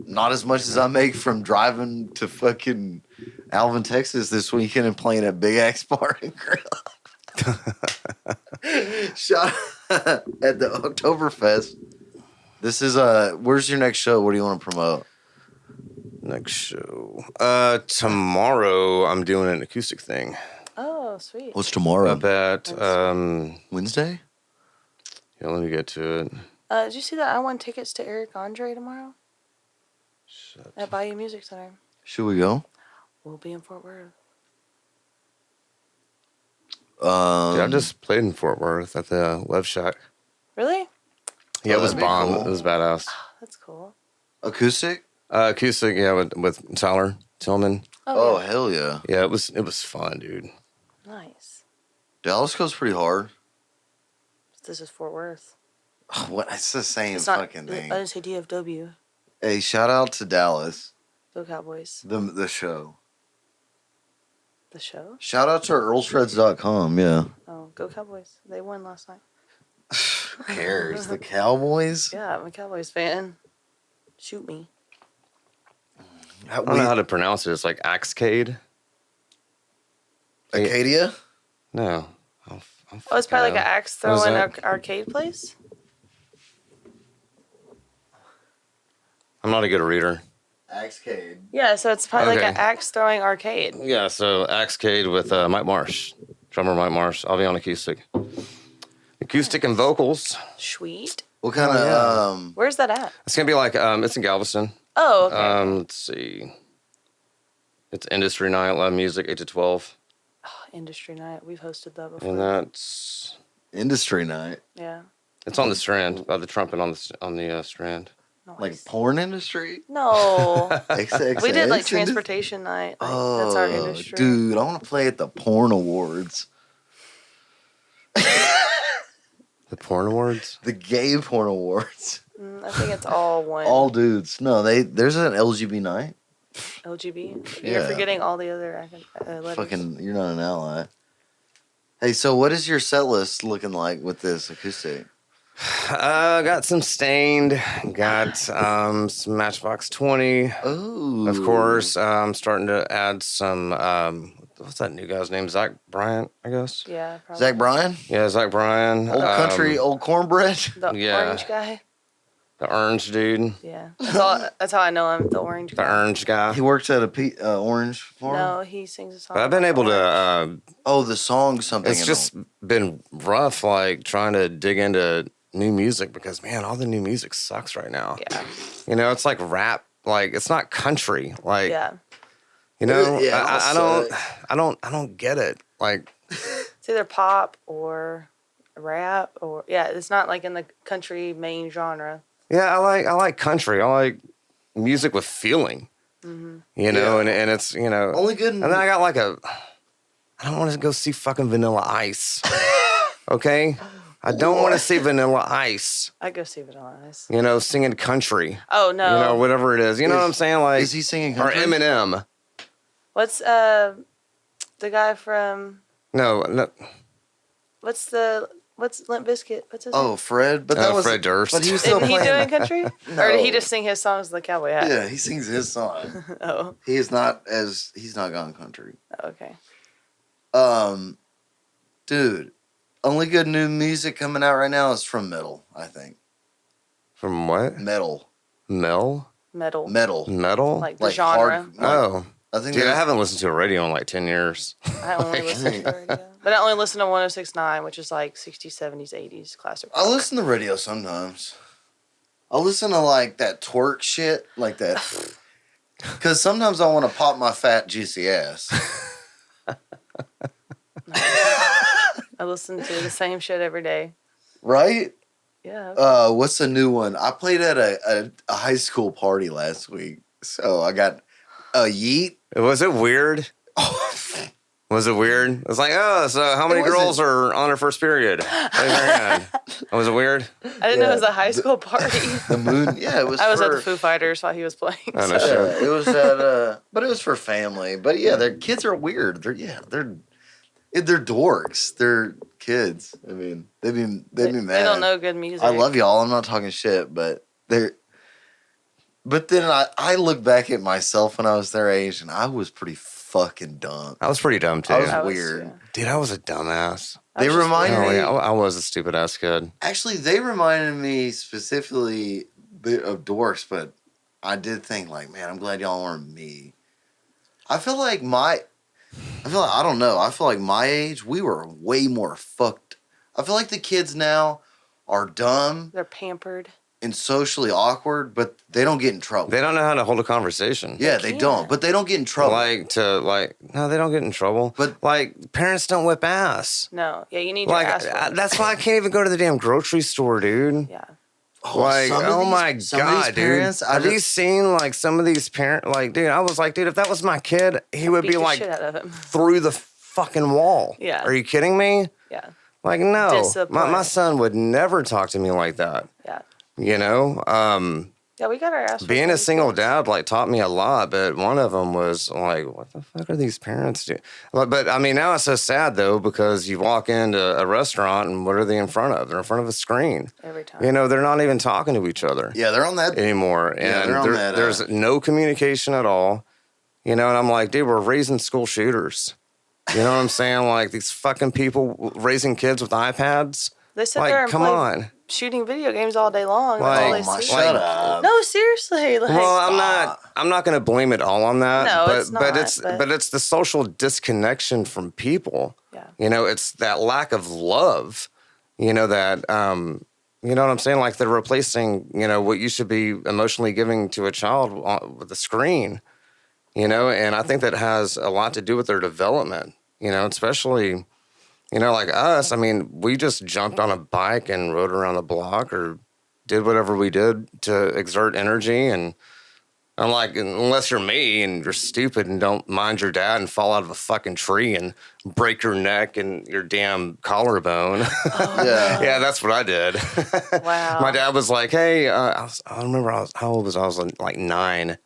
Not as much as I make from driving to fucking Alvin, Texas this weekend and playing at Big Axe Bar and Grill. Shot at the Oktoberfest. This is where's your next show? What do you want to promote? Next show. Tomorrow I'm doing an acoustic thing. Oh, sweet. What's tomorrow? Up at Wednesday? Yeah, let me get to it. Did you see that I won tickets to Eric Andre tomorrow? At Bayou Music Center. Should we go? We'll be in Fort Worth. Dude, I just played in Fort Worth at the Love Shack. Really? Yeah, it was bomb. Cool. It was badass. That's cool. Acoustic? Acoustic, yeah, with Tyler Tillman. Oh, hell yeah. Yeah, it was fun, dude. Nice. Dallas goes pretty hard. This is Fort Worth. What? It's the same It's not, fucking thing. I didn't say DFW. Hey, shout out to Dallas. Go Cowboys. The show. The show? Shout out to earlshreds.com, yeah. Oh, go Cowboys. They won last night. Who cares? The Cowboys? Yeah, I'm a Cowboys fan. Shoot me. I don't know how to pronounce it. It's like Axcade. Acadia? No. Oh, it's probably like an axe throwing arcade place? I'm not a good reader. Axcade. Yeah, so it's probably like an axe throwing arcade. Yeah, so Axcade with Mike Marsh. Drummer Mike Marsh. I'll be on acoustic. Acoustic and vocals. Sweet. What kind of Where's that at? It's going to be like, it's in Galveston. Oh, okay. Let's see. It's Industry Night, live music, 8 to 12. Oh, Industry Night. We've hosted that before. And that's... Industry Night? Yeah. It's on the Strand, by the trumpet on the Strand. Nice. Like porn industry? No. XXX We did like transportation night. Like, that's our industry. Dude, I want to play at the porn awards. The porn awards? The gay porn awards. I think it's all one. All dudes. No, there's an LGB night. LGB? Yeah. You're forgetting all the other letters. Fucking, you're not an ally. Hey, so what is your set list looking like with this acoustic? Got some Stained. Got some Matchbox 20. Oh. Of course. I'm starting to add some, what's that new guy's name? Zach Bryant, I guess? Yeah, probably. Zach Bryan? Yeah, Zach Bryan. Old country, old cornbread? The orange guy? The orange dude. Yeah. That's how I know him, the orange guy. The orange guy. He works at a orange farm? No, he sings a song. But I've been able to, the song something. it's just been rough, like, trying to dig into new music because, man, all the new music sucks right now. Yeah. You know, it's like rap. Like, it's not country. Like, Yeah. you know, Yeah, I don't get it. Like, It's either pop or rap or, yeah, it's not like in the country main genre. yeah, I like country. I like music with feeling. Mm-hmm. You know, Yeah. and it's, you know. Only good. And then I got like I don't want to go see fucking Vanilla Ice. Okay? I don't want to see Vanilla Ice. I go see Vanilla Ice. You know, singing country. Oh, no. You know, whatever it is. You know what I'm saying? Like, is he singing country? Or Eminem. What's the guy from, No. what's Limp Bizkit? What's his Oh, name? Fred? But that was Fred Durst. But he was still Isn't he playing. doing country? No. Or did he just sing his songs to the cowboy hat? Yeah, he sings his song. Oh, He's not gone country. okay. Dude, only good new music coming out right now is from metal, I think. From what? Metal. Metal. Metal? Like the genre. Oh. I think Dude, I haven't listened to a radio in like 10 years. I only listen to the radio. But I only listen to 106.9, which is like 60s, 70s, 80s classic rock. I listen to radio sometimes. I listen to like that twerk shit, like that. Because sometimes I want to pop my fat, juicy ass. I listen to the same shit every day. Right? Yeah. What's the new one? I played at a high school party last week. So I got a Yeet. Was it weird? Was it weird? It's like, oh, so how many girls are on their first period? Raise their hand. Was it weird? I didn't know it was a high school party. The moon, yeah, it was. I was at the Foo Fighters while he was playing. Oh, no so. shit. Yeah, it was at, but it was for family. But yeah, their kids are weird. They're dorks. They're kids. I mean, they'd be mad. They don't know good music. I love y'all. I'm not talking shit, but they're. But then I look back at myself when I was their age, and I was pretty fucking dumb. I was pretty dumb, too. I was weird. Yeah. Dude, I was a dumbass. They reminded me. I was a stupid ass kid. Actually, they reminded me specifically of dorks, but I did think, like, man, I'm glad y'all aren't me. I feel like I don't know. I feel like my age, we were way more fucked. I feel like the kids now are dumb. They're pampered. And socially awkward, but they don't get in trouble. They don't know how to hold a conversation. Yeah, they don't. But they don't get in trouble. No, they don't get in trouble. But like, parents don't whip ass. No, yeah, you need your ass whipped. That's why I can't even go to the damn grocery store, dude. Yeah. Oh my God, dude. Have you seen like some of these parents? Like, dude, I was like, dude, if that was my kid, he would beat be the like shit out of him. through the fucking wall. Yeah. Are you kidding me? Yeah. Like, no. Discipline. My son would never talk to me like that. Yeah. You know? Yeah, we got our ass whipped. Being a single dad, like, taught me a lot, but one of them was like, what the fuck are these parents doing? But, I mean, now it's so sad, though, because you walk into a restaurant, and what are they in front of? They're in front of a screen. Every time. You know, they're not even talking to each other. Yeah, they're on that. Anymore. Yeah, and they're on that, there's no communication at all. You know, and I'm like, dude, we're raising school shooters. You know what I'm saying? Like, these fucking people raising kids with iPads. They sit like, there and come play on. Shooting video games all day long. Like, That's all they see. shut up. No, seriously. Like, Well, I'm not going to blame it all on that. No, but, it's not, but it's the social disconnection from people. Yeah. You know, it's that lack of love. You know that. You know what I'm saying? Like they're replacing. You know what you should be emotionally giving to a child with a screen. You know, and I think that has a lot to do with their development. You know, especially. You know, like us, I mean, we just jumped on a bike and rode around the block or did whatever we did to exert energy. And I'm like, unless you're me and you're stupid and don't mind your dad and fall out of a fucking tree and break your neck and your damn collarbone. Oh, yeah, that's what I did. Wow. My dad was like, hey, I remember how old was I? I was like 9.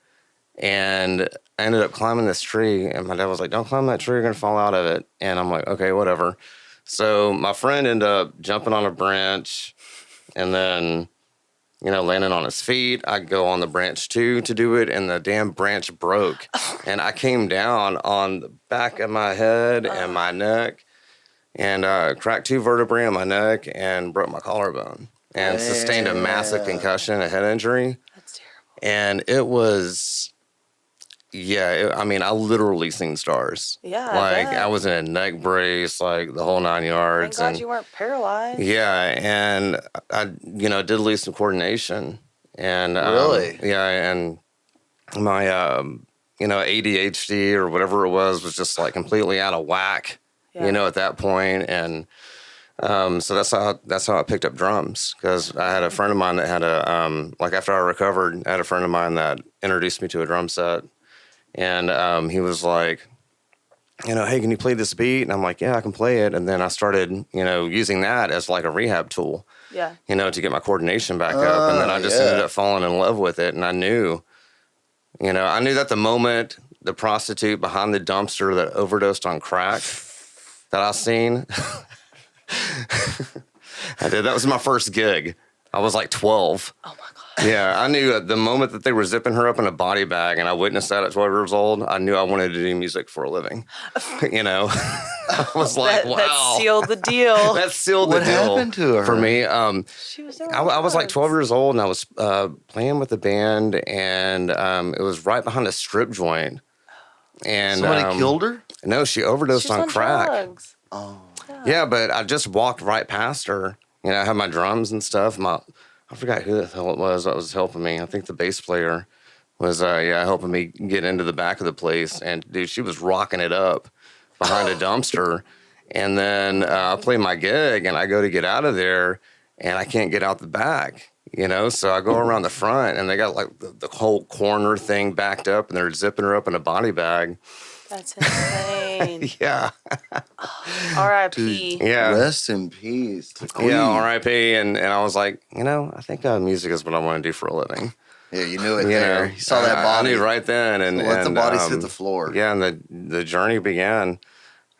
And I ended up climbing this tree, and my dad was like, don't climb that tree, you're going to fall out of it. And I'm like, okay, whatever. So my friend ended up jumping on a branch and then, you know, landing on his feet. I go on the branch too to do it, and the damn branch broke. And I came down on the back of my head and my neck and cracked 2 vertebrae in my neck and broke my collarbone and sustained a massive concussion, a head injury. That's terrible. And it was... Yeah, I mean, I literally seen stars. Yeah, like I was in a neck brace, like the whole 9 yards. Thank God you weren't paralyzed. Yeah, and I, you know, did lose some coordination. And Really? Yeah, and my, you know, ADHD or whatever it was just like completely out of whack. Yeah. You know, at that point, and so that's how I picked up drums, because I had a friend of mine that had a like after I recovered, I had a friend of mine that introduced me to a drum set. And he was like, you know, hey, can you play this beat? And I'm like, yeah, I can play it. And then I started, you know, using that as like a rehab tool, Yeah. you know, to get my coordination back up. And then I just ended up falling in love with it. And I knew that the moment the prostitute behind the dumpster that overdosed on crack that I seen, I did. That was my first gig. I was like 12. Oh, my God. Yeah, I knew the moment that they were zipping her up in a body bag, and I witnessed that at 12 years old, I knew I wanted to do music for a living. You know? I was like, wow. That sealed the deal. That sealed the deal. What happened to her? For me, She was doing I was like drugs. 12 years old, and I was playing with the band, and it was right behind a strip joint. And Somebody killed her? No, she overdosed She's on crack. drugs. Oh. Yeah, but I just walked right past her. You know, I had my drums and stuff. I forgot who the hell it was that was helping me. I think the bass player was, helping me get into the back of the place. And, dude, she was rocking it up behind a dumpster. And then I play my gig, and I go to get out of there, and I can't get out the back, you know? So I go around the front, and they got, like, the whole corner thing backed up, and they're zipping her up in a body bag. That's insane. Yeah. R.I.P. Yeah. Rest in peace. The queen. Yeah, R.I.P. And I was like, I think music is what I want to do for a living. Yeah, you knew it there. You saw that body. I knew right then. And so let the bodies hit the floor. Yeah, and the journey began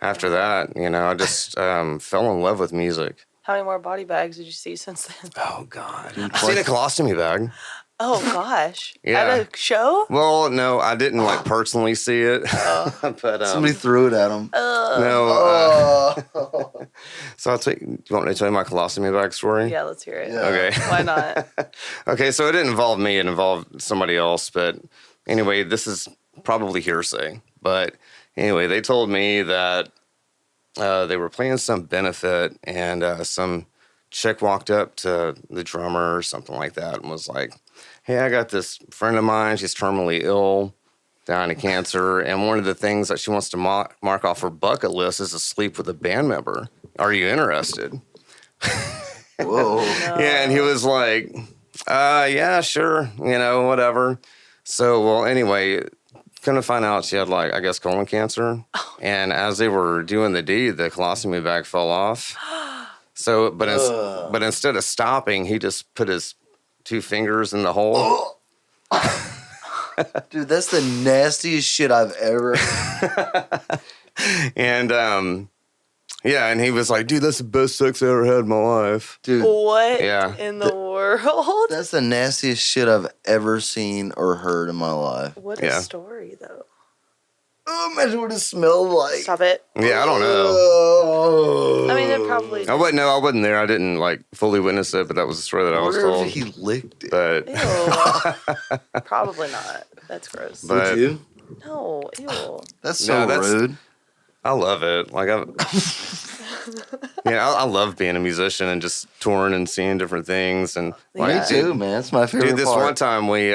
after that. I just fell in love with music. How many more body bags did you see since then? Oh, God. I've seen a colostomy bag. Oh, gosh. Yeah. At a show? Well, no, I didn't personally see it. But somebody threw it at him. No. So do you want me to tell you my colostomy bag story? Yeah, let's hear it. Yeah. Okay. Why not? Okay, so it didn't involve me. It involved somebody else. But anyway, this is probably hearsay. But anyway, they told me that they were playing some benefit, and some chick walked up to the drummer or something like that and was like, hey, I got this friend of mine. She's terminally ill, dying of cancer. And one of the things that she wants to mark off her bucket list is to sleep with a band member. Are you interested? Whoa. Yeah, and he was like, yeah, sure, whatever. So, well, anyway, come to find out she had, I guess, colon cancer. And as they were doing the deed, the colostomy bag fell off. So, but instead of stopping, he just put his 2 fingers in the hole. Dude, that's the nastiest shit I've ever. And yeah, and he was like, dude, that's the best sex I ever had in my life. Dude, What Yeah. in the world? that's the nastiest shit I've ever seen or heard in my life. What a Yeah. story, though. Oh, imagine what it smelled like. Stop it. Yeah, I don't know. Oh. I mean, it probably. I wasn't there. I didn't fully witness it, but that was the story that I was wonder told. if he licked it. But Ew. Probably not. That's gross. But- Would you? No, ew. That's so No, that's- rude. I love it. I love being a musician and just touring and seeing different things. And Me too, man. It's my favorite dude, this part. one time we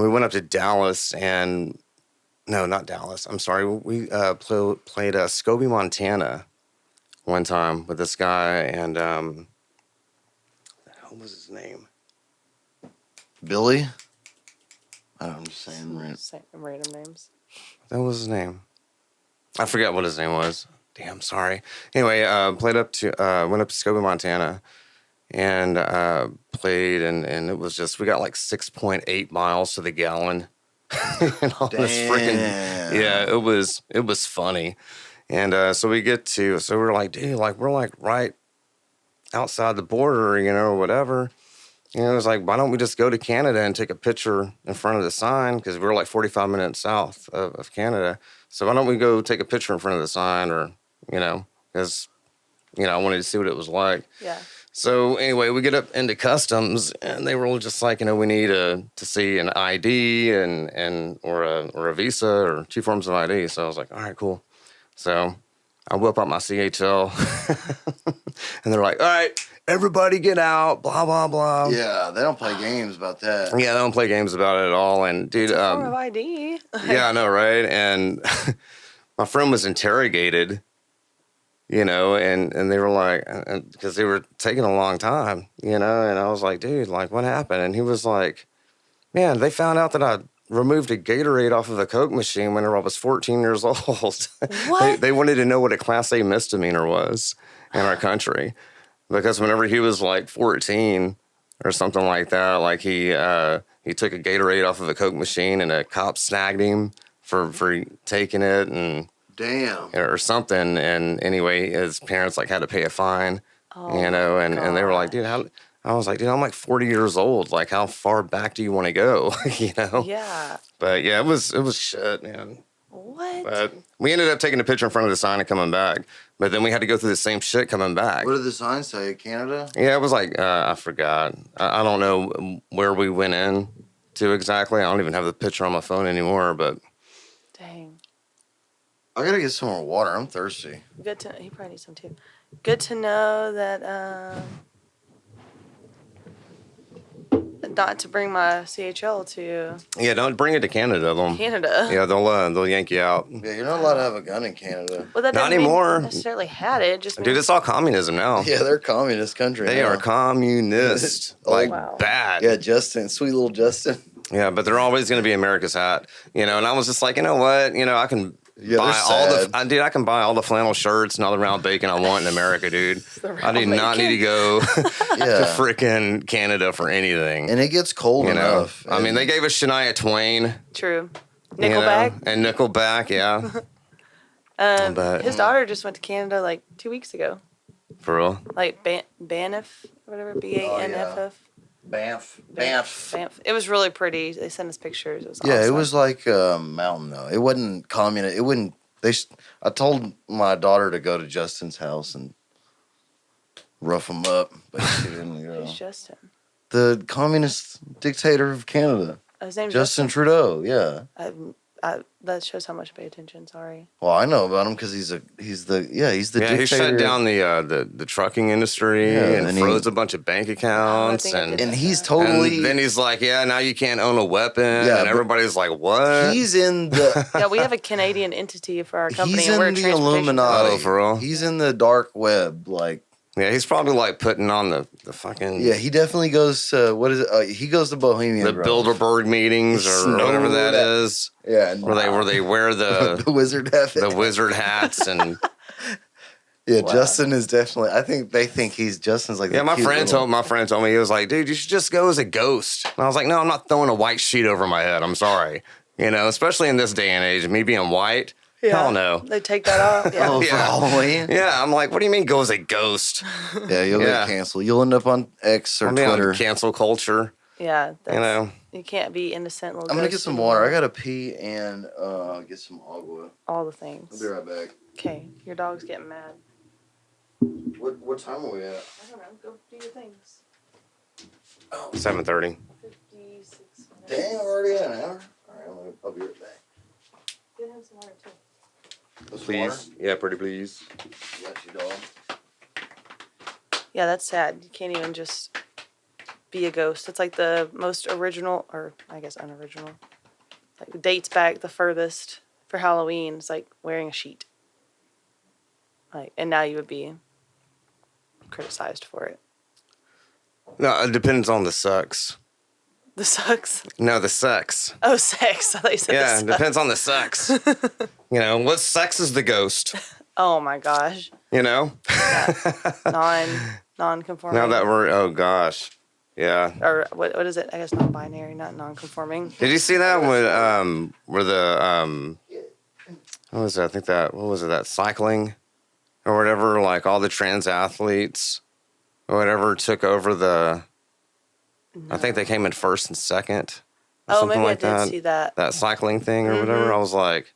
went up to Dallas and no, not Dallas. I'm sorry. We played Scobie, Montana one time with this guy, and what the hell was his name? Billy? I don't know, I'm just saying. Right. Same random names. That was his name. I forget what his name was. Damn, sorry. Anyway, went up to Scobie, Montana, and played, and it was just, we got 6.8 miles to the gallon. And all this freaking, yeah, it was funny. And so we're like, dude, we're right outside the border, or whatever. It was like, why don't we just go to Canada and take a picture in front of the sign? Because we're 45 minutes south of Canada. So why don't we go take a picture in front of the sign, or, because, I wanted to see what it was like. Yeah. So anyway, we get up into customs, and they were just like, we need to see an ID or a visa or 2 forms of ID. So I was like, all right, cool. So I whip out my CHL, and they're like, all right, everybody get out, blah, blah, blah. Yeah, they don't play games about that. Yeah, they don't play games about it at all. And dude, It's a form of ID. yeah, I know, right? And my friend was interrogated, and they were like, because they were taking a long time, and I was like, dude, what happened? And he was like, man, they found out that I removed a Gatorade off of a Coke machine when I was 14 years old. What? They wanted to know what a Class A misdemeanor was in our country. Because whenever he was 14 or something like that, he took a Gatorade off of a Coke machine, and a cop snagged him for taking it, and Damn. or something. And anyway, his parents had to pay a fine, and they were like, dude, I was like, dude, I'm 40 years old. How far back do you want to go? Yeah. But yeah, it was shit, man. What? But we ended up taking a picture in front of the sign and coming back. But then we had to go through the same shit coming back. What did the sign say? Canada? Yeah, it was I forgot. I don't know where we went in to exactly. I don't even have the picture on my phone anymore, but. Dang. I gotta get some more water. I'm thirsty. He probably needs some too. Good to know that not to bring my CHL to Yeah, don't bring it to Canada. Canada. Yeah, they'll yank you out. Yeah, you're not allowed to have a gun in Canada. Well, that Not doesn't mean anymore. necessarily had it. Just Dude, it's all communism now. Yeah, they're a communist country. They now. are communist. Oh, wow. Bad. Yeah, Justin, sweet little Justin. Yeah, but they're always going to be America's hat, you know. And I was just like, you know what, you know, I can Yeah, buy they're sad. dude. I can buy all the flannel shirts and all the round bacon I want in America, dude. I do not need to go to Yeah. freaking Canada for anything. And it gets cold You know, enough. I mean, they gave us Shania Twain, True. you know, Nickelback. and Nickelback, yeah. But His daughter just went to Canada like 2 weeks ago. for real, Like Banff, whatever, Banff. Banff. Banff. It was really pretty. They sent us pictures. It was Yeah, awesome. it was like a mountain though. It wasn't communist. It wouldn't. I told my daughter to go to Justin's house and rough him up, but she didn't go. Who's Justin? The communist dictator of Canada, His name's Justin Trudeau. Yeah. That shows how much I pay attention. Sorry. Well, I know about him because he's the dictator. he shut down the trucking industry Yeah, and and froze a bunch of bank accounts think I did and he's totally. And then he's like, yeah, now you can't own a weapon. Yeah, and but everybody's like, what? He's in the. Yeah, we have a Canadian entity for our company. He's and we're a in the transportation Illuminati. Oh, for real? He's in the dark web. Like, Yeah, he's probably like putting on the fucking yeah, he definitely goes to what is it? He goes to Bohemian. the Grove. Bilderberg meetings or whatever that is, Yeah, where they wear the the wizard hat. the wizard hats and Yeah, Wow. Justin is definitely. I think they think Justin's like. yeah. the My cute friend little- told me he was like, dude, you should just go as a ghost. And I was like, no, I'm not throwing a white sheet over my head. I'm sorry, you know, especially in this day and age, me being white. Yeah. Hell no. They take that off. Yeah. Oh, for Yeah. Halloween. Yeah, I'm like, what do you mean go as a ghost? Yeah, you'll Yeah. get canceled. You'll end up on X or I mean, on Twitter. cancel culture, Yeah. you know. You can't be innocent little I'm gonna get ghosts some anymore. water. I gotta pee and get some agua. All the I'll things. be right back. Okay. Your dog's getting mad. What time are we at? I don't know. Go do your things. 7:30. 56 minutes. Dang, already an hour. All right, I'll be right back. Get him some water too. This Please, yeah, pretty please. water? Got you, dog. Yeah, that's sad. You can't even just be a ghost. It's like the most original, or I guess unoriginal. Like dates back the furthest for Halloween. It's like wearing a sheet. Like, and now you would be criticized for it. No, it depends on the sex. The sucks. No, the sex. Oh, sex. I thought you said Yeah, the it sucks. depends on the sex. You know, what sex is the ghost? Oh my gosh. You know? Non-conforming. Now that we're, oh gosh. Yeah. Or what is it? I guess non-binary, not non-conforming. Did you see that when, where the, what was it? I think what was it, that cycling or whatever, like all the trans athletes or whatever took over I think they came in first and second. Or Oh, something maybe like I did that. see that. That cycling thing or whatever. I was like,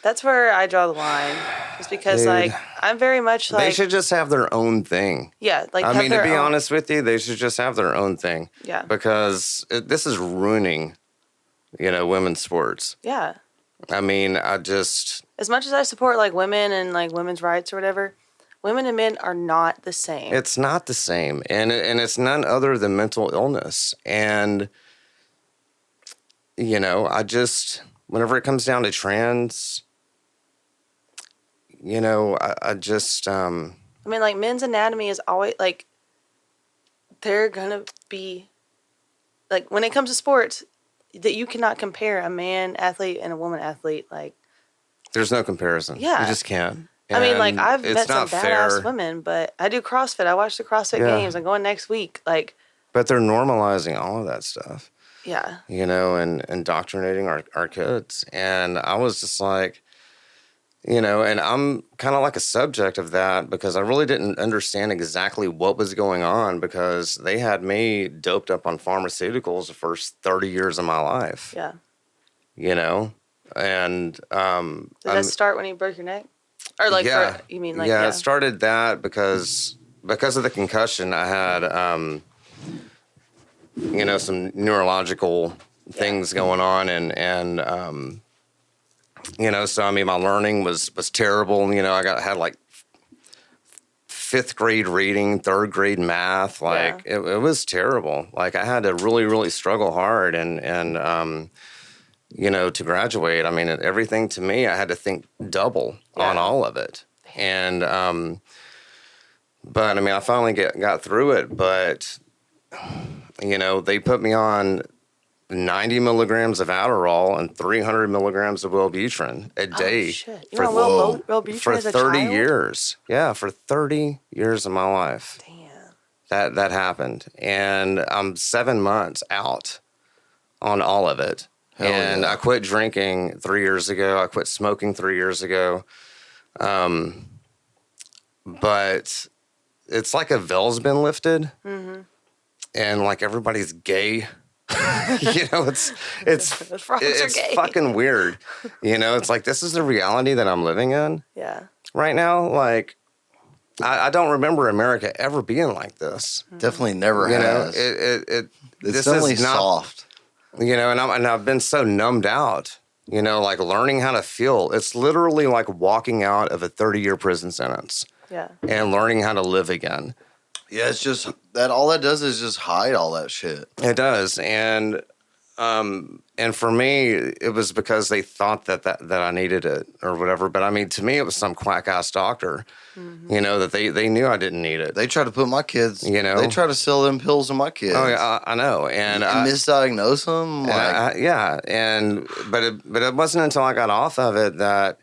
That's where I draw the line. Just because, Dude. like, I'm very much like, they should just have their own thing. yeah, like, I have mean, to their be own- honest with you, they should just have their own thing. Yeah. Because this is ruining, you know, women's sports. Yeah. I mean, I just, As much as I support like women and like women's rights or whatever, women and men are not the same. it's not the same. And it's none other than mental illness. And, you know, whenever it comes down to trans, you know, I just, I mean, like, men's anatomy is always like, they're gonna be like, when it comes to sports, that you cannot compare a man athlete and a woman athlete. Like, there's no comparison. Yeah. You just can't. I mean, like, And I've it's met some not badass fair, women, but I do CrossFit. I watch the CrossFit Yeah. games. I'm going next week. Like, but they're normalizing all of that stuff. yeah. You know, and indoctrinating our kids. And I was just like, you know, and I'm kind of like a subject of that because I really didn't understand exactly what was going on because they had me doped up on pharmaceuticals the first 30 years of my life, Yeah. you know? And, Did that start when you broke your neck? Or like, yeah, you mean like, yeah, it started that because of the concussion I had, you know, some neurological things going on and you know, so I mean, my learning was terrible. You know, I had like 5th grade reading, 3rd grade math. Like it was terrible. Like I had to really, really struggle hard and you know, to graduate. I mean, everything to me, I had to think double on all of it. And but I mean, I finally got through it. But you know, they put me on 90 milligrams of Adderall and 300 milligrams of Wellbutrin a day. Oh, shit. You know Wellbutrin for as a 30 child? years. Yeah, for 30 years of my life. Damn. That happened. And I'm 7 months out on all of it. And I quit drinking 3 years ago. I quit smoking 3 years ago. But it's like a veil's been lifted. Mm-hmm. And like everybody's gay. It's fucking weird. It's like this is the reality that I'm living in. Yeah. Right now, like I don't remember America ever being like this. Definitely never has. It's this definitely is not soft. And I've been so numbed out. Like learning how to feel. It's literally like walking out of a 30-year prison sentence. Yeah. And learning how to live again. Yeah, it's just that all that does is just hide all that shit. It does. And for me, it was because they thought that I needed it or whatever. But I mean, to me, it was some quack ass doctor, that they knew I didn't need it. They try to put my kids, they try to sell them pills to my kids. Oh yeah, I know. And I misdiagnose them. But it wasn't until I got off of it that,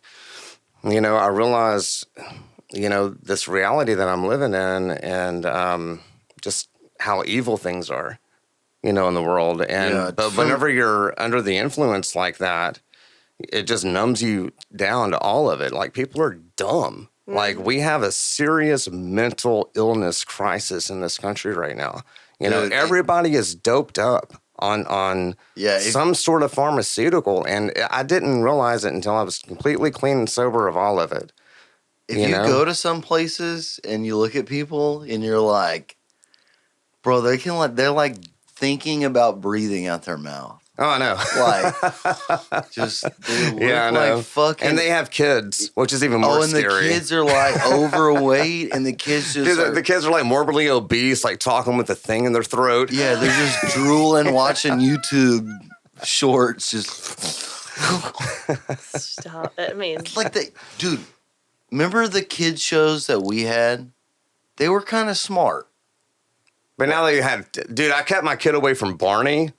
I realized, this reality that I'm living in and just how evil things are, in the world. And but whenever you're under the influence like that, it just numbs you down to all of it. Like people are dumb. Mm-hmm. Like we have a serious mental illness crisis in this country right now. Everybody is doped up on some sort of pharmaceutical. And I didn't realize it until I was completely clean and sober of all of it. If you go to some places and you look at people and you're like, bro, they're like thinking about breathing out their mouth. Oh, I know. Like, just they look I know. like fucking. And they have kids, which is even more scary. And the kids are like overweight, and the kids just. Dude, the kids are like morbidly obese, like talking with a thing in their throat. Yeah, they're just drooling, watching YouTube shorts. Just. Stop. I mean, it's like dude. Remember the kids shows that we had? They were kind of smart. But now they have, dude, I kept my kid away from Barney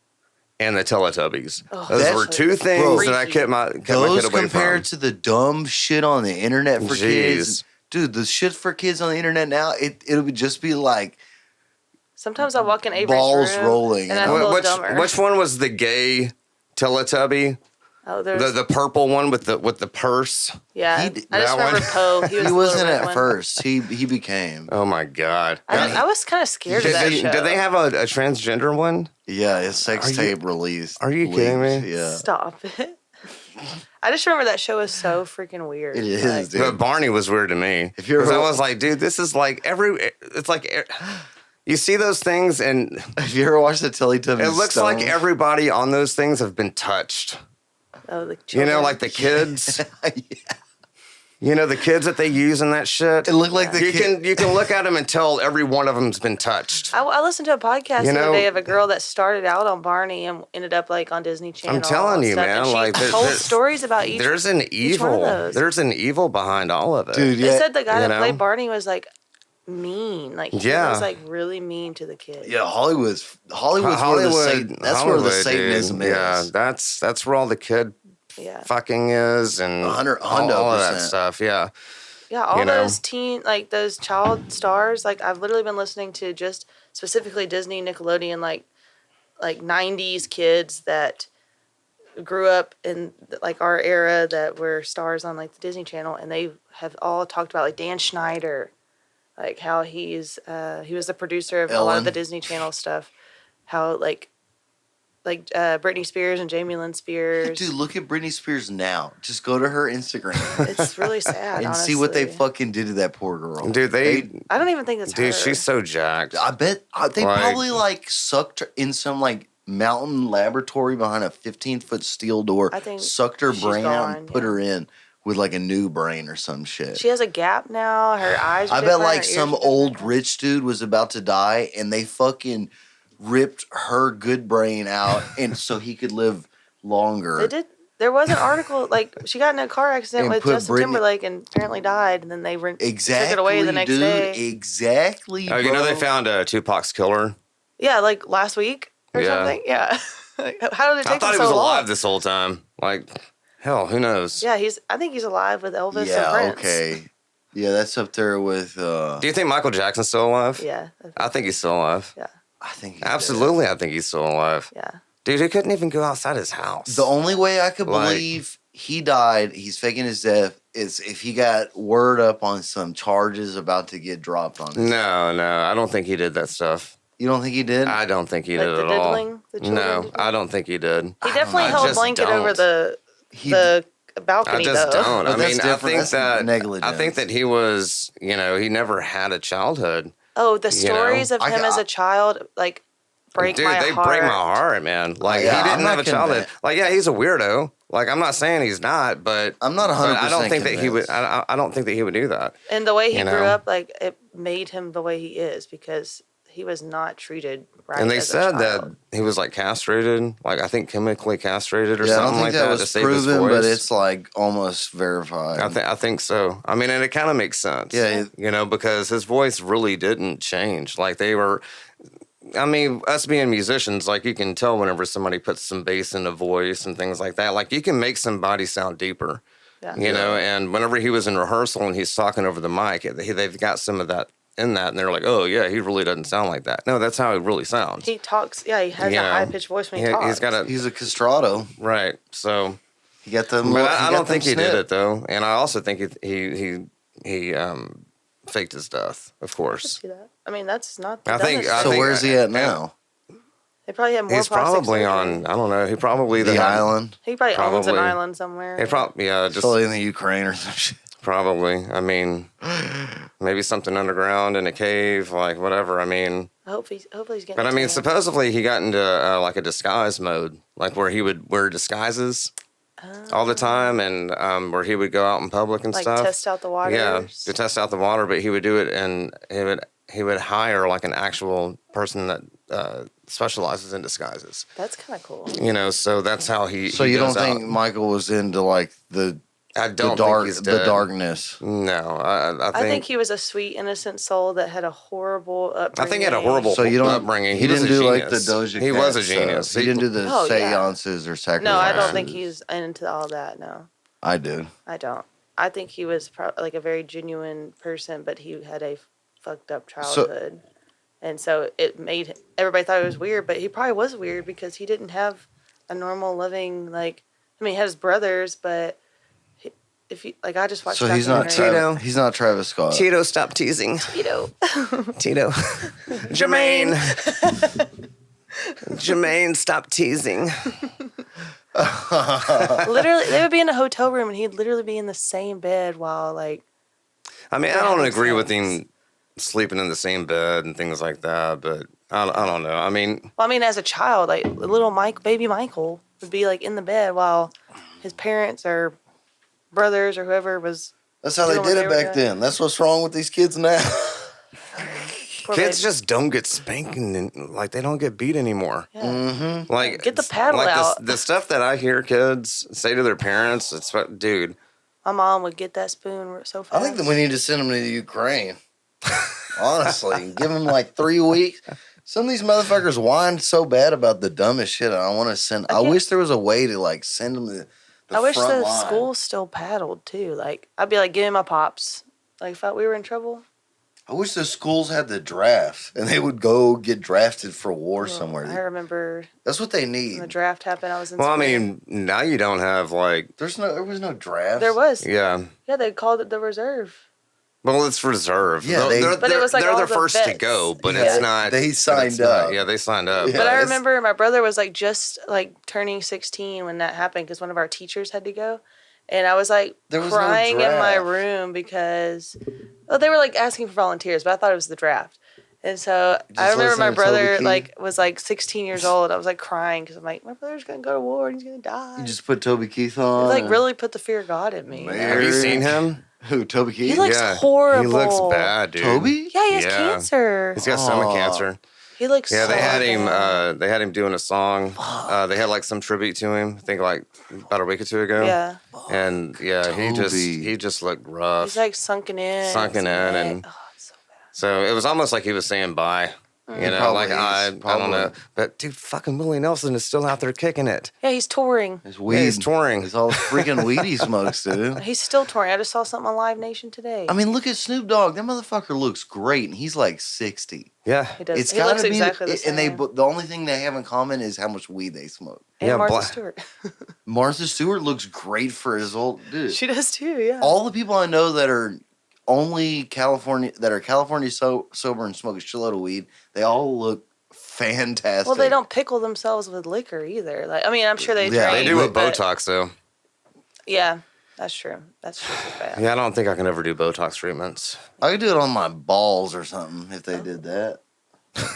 and the Teletubbies. Oh, those were two things that I kept my kid away from. Those compared to the dumb shit on the internet for kids. Dude, the shit for kids on the internet now, it would just be like. Sometimes I walk in Avery's balls room rolling. And I feel dumber. Which one was the gay Teletubby? Oh, the purple one with the purse. Yeah, I just remember Poe. He wasn't at first. He became. Oh my god! I was kind of scared of that show. Did they have a transgender one? Yeah, his sex tape released. Are you kidding me? Yeah. Stop it. I just remember that show was so freaking weird. It is, dude. But Barney was weird to me. Because I was like, dude, this is like it's like. You see those things, and have you ever watched the Teletubbies? It looks like everybody on those things have been touched. Oh, the children. Like the kids. Yeah. The kids that they use in that shit. It looked like you can look at them and tell every one of them's been touched. I listened to a podcast the other day of a girl that started out on Barney and ended up like on Disney Channel. I'm telling you, man. And like she told stories about each. There's an evil. There's an evil behind all of it. Dude, they said the guy that played Barney was like mean. Like he was like really mean to the kids. Yeah, Hollywood's where the Satanism is. Yeah, that's where all the kid fucking is and 100%. all of that stuff. Yeah. Yeah, all those those child stars. Like I've literally been listening to just specifically Disney, Nickelodeon, like 90s kids that grew up in like our era that were stars on like the Disney Channel, and they have all talked about like Dan Schneider. Like how he was the producer of a lot of the Disney Channel stuff. How like Britney Spears and Jamie Lynn Spears. Dude, look at Britney Spears now. Just go to her Instagram. It's really sad, and see what they fucking did to that poor girl. Dude, I don't even think that's her. Dude, she's so jacked. I bet they probably sucked her in some mountain laboratory behind a 15-foot steel door. I think sucked her brain out and put her in with a new brain or some shit. She has a gap now. Her eyes are I bet some old rich dude was about to die and they fucking ripped her good brain out and so he could live longer. They did. There was an article she got in a car accident with Justin Timberlake and apparently died, and then they took it away the next day. Exactly. Oh, they found Tupac's killer. Yeah, last week or something. Yeah. How did it take I thought him he was so long? alive this whole time. Like, hell, who knows? Yeah, I think he's alive with Elvis and Yeah, Prince. okay. Yeah, that's up there with. Do you think Michael Jackson's still alive? Yeah. I think he's still alive. Yeah. I think he's Absolutely, I think he's still alive. Yeah. Dude, he couldn't even go outside his house. The only way I could Like- believe he died, he's faking his death, is if he got word up on some charges about to get dropped on him. No, I don't think he did that stuff. You don't think he did? I don't think he Like did the at all. diddling? The children No, diddling? I don't think he did. He definitely I held a just blanket over don't. the balcony, I just though. don't. But I that's mean, I different. think That's that negligence. I think that he was, he never had a childhood. Oh, the You know, stories of I- him as a child, like, break Dude, my they heart. break my heart, man. Like Yeah, he I'm didn't not have a childhood. convinced. Like, yeah, he's a weirdo. Like, I'm not saying he's not, but I'm not 100% but I don't think that he would. convinced. I don't think that he would do that. And the way he You grew know? up, like, it made him the way he is because he was not treated right. And they as a said that child. he was like castrated, like I think chemically castrated or Yeah, I don't something think like that was to save his proven, voice. but it's like almost verified. I think so. I mean, and it kind of makes sense. Yeah, because his voice really didn't change. Like they were. I mean, us being musicians, like you can tell whenever somebody puts some bass in a voice and things like that. Like you can make somebody sound deeper. Yeah. You know, and whenever he was in rehearsal and he's talking over the mic, they've got some of that in that, and they're like, "Oh yeah, he really doesn't sound like that." No, that's how he really sounds. He talks, he has You a know, high pitched voice when he talks. He's got a He's a castrato. right. So, He got them. but I don't think he did it though, and I also think he faked his death, of course. See that? I mean, that's not. The I think- dumbest I So thing. think- where's he at now? They probably have more. He's plastic probably surgery. on. I don't know. He probably The island. He probably owns an Probably. island somewhere. He probably just Probably in the Ukraine or some shit. probably. I mean, maybe something underground in a cave, like whatever. I mean. hopefully he's getting. But I a mean, tan. supposedly he got into like a disguise mode, like where he would wear disguises all the time, and where he would go out in public and like stuff. test out the waters. Yeah, to test out the water, but he would do it, and he would hire like an actual person that specializes in disguises. That's kind of cool. So that's how he. So he you don't goes think out. Michael was into like the I don't dark think he's the dead. darkness? No, I think he was a sweet, innocent soul that had a horrible I upbringing. think he had a horrible So you don't. upbringing. He was didn't a do like the genius. Doja. He Cat was a stuff. genius. He didn't do the Oh, yeah. seances or sacrifices. No, I don't think he's into all that. No, I do. I don't. I think he was like a very genuine person, but he had a fucked up childhood. And so it made everybody thought it was weird, but he probably was weird because he didn't have a normal living, like, I mean, he had his brothers, but if you, like, I just watched So he's not. documentary. He's not Travis Scott. Tito, stop teasing. Tito. Tito. Jermaine. Jermaine, stop teasing. Literally, they would be in a hotel room and he'd literally be in the same bed while, like, I mean, They're I don't having agree with sex. him sleeping in the same bed and things like that, but I don't know. I mean, well, I mean, as a child, like, little baby Michael would be, like, in the bed while his parents or brothers or whoever was. That's how they Doing what did they it were back doing. then. That's what's wrong with these kids now. Poor kids baby. just don't get spanking, and, like they don't get beat anymore. Yeah. Mm-hmm. Like Get the paddle like out. The stuff that I hear kids say to their parents, it's dude. My mom would get that spoon so fast. I think that we need to send them to the Ukraine. Honestly, give them like 3 weeks. Some of these motherfuckers whine so bad about the dumbest shit. I want to send. I can't- wish there was a way to like send them to the I wish front the line. school still paddled too. Like, I'd be like, give me my pops. Like, if we were in trouble. I wish the schools had the draft and they would go get drafted for war I somewhere. remember That's what they when need. the draft happened. I was in. Well, I school. mean, now you don't have like, There was no draft. there was. yeah. Yeah, they called it the reserve. Well, it's reserved. Yeah, But it was like they're all the the first to vets. go, but Yeah. it's not. They but it's signed not- up. Yeah, they signed up. Yeah. But I it's- remember my brother was like just like turning 16 when that happened because one of our teachers had to go. And I was like There was no crying in my draft. room because they were like asking for volunteers, but I thought it was the draft. And so I Just remember my listen to Toby brother Keith. like was like 16 years old. I was like crying because I'm like, my brother's gonna go to war and he's gonna die. You just put Toby Keith It on. like and- really put the fear of God in me. Man. Have you seen him? Who? Toby Keith? He looks yeah, horrible. He looks bad, dude. Toby? Yeah, he has Yeah. cancer. He's got stomach Aw. cancer. He looks. Yeah, so they had him. bad. They had him doing a song. They had like some tribute to him. I think like about a week or two ago. Yeah, And yeah, Toby. he just looked rough. he's like sunken in. Sunken his in neck. and- Oh, it's so bad. So it was almost like he was saying bye. You know, Probably like I don't know. But dude, fucking Willie Nelson is still out there kicking it. Yeah, he's touring. It's weed. Yeah, he's touring. It's all freaking weed he smokes, dude. He's still touring. I just saw something on Live Nation today. I mean, look at Snoop Dogg. That motherfucker looks great, and he's like 60. Yeah. he does. It's He gotta looks be, exactly the same. and the only thing they have in common is how much weed they smoke. And Yeah, Martha Stewart. Martha Stewart looks great for his old dude. She does too, yeah. All the people I know that are California sober and smoke a shitload of weed, they all look fantastic. Well, they don't pickle themselves with liquor either. Like, I mean, I'm sure they Yeah, drink. They do with but- Botox, though. Yeah, that's true. That's just as bad. Yeah, I don't think I can ever do Botox treatments. I could do it on my balls or something if they did that.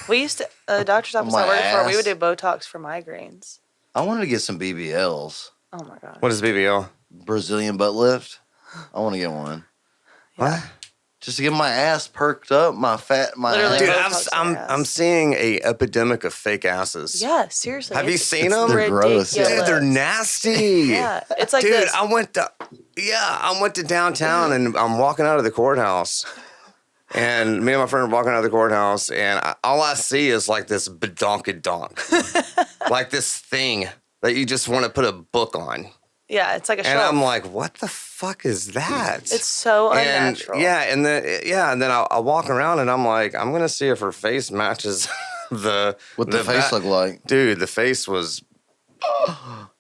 We used to, the doctor's office I My worked for, we ass. would do Botox for migraines. I wanted to get some BBLs, Oh my god. What is BBL? Brazilian butt lift. I want to get one. What? Just to get my ass perked up, my Literally, ass. Dude, Botox I'm in your I'm ass. seeing a epidemic of fake asses. Yeah, seriously. Have you it's seen them? They're gross. Dude, ridiculous. they're nasty. Yeah, it's like Dude, this. I went to downtown and I'm walking out of the courthouse. And me and my friend are walking out of the courthouse, and all I see is like this badonkadonk. Like this thing that you just want to put a book on. Yeah, it's like a And shelf. I'm like, what the fuck is that? It's so and unnatural. and then I walk around and I'm like, I'm gonna see if her face matches the What the face look like? Dude, the face was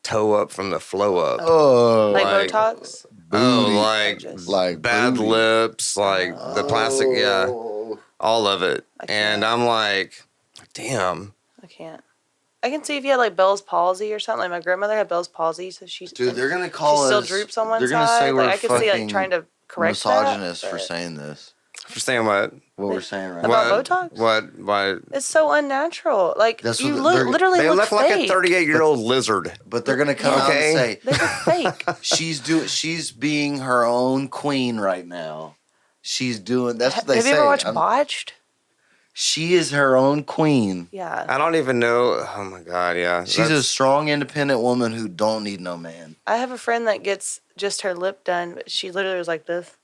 toe up from the flow up. Oh, like like- Botox. like bad booty. lips, like the plastic, yeah, Oh. all of it. I And can't. I'm like, damn. I can't. I can see if you had like Bell's palsy or something. Like my grandmother had Bell's palsy, so she's Dude, they're gonna call she us. still droops on one they're side. gonna say we're like I could see like fucking trying to correct misogynist that, for but saying this. For saying what? What we're saying right About now. Botox? What? Why? It's so unnatural. Like That's you what they're- literally They look like fake. a 38-year-old lizard. But they're gonna come out Okay. and say They look fake. she's being her own queen right now. She's doing. That's what they Have say. you ever watched I'm- Botched? She is her own queen. Yeah. I don't even know. Oh my god, yeah. She's a That's- strong, independent woman who don't need no man. I have a friend that gets just her lip done, but she literally was like this,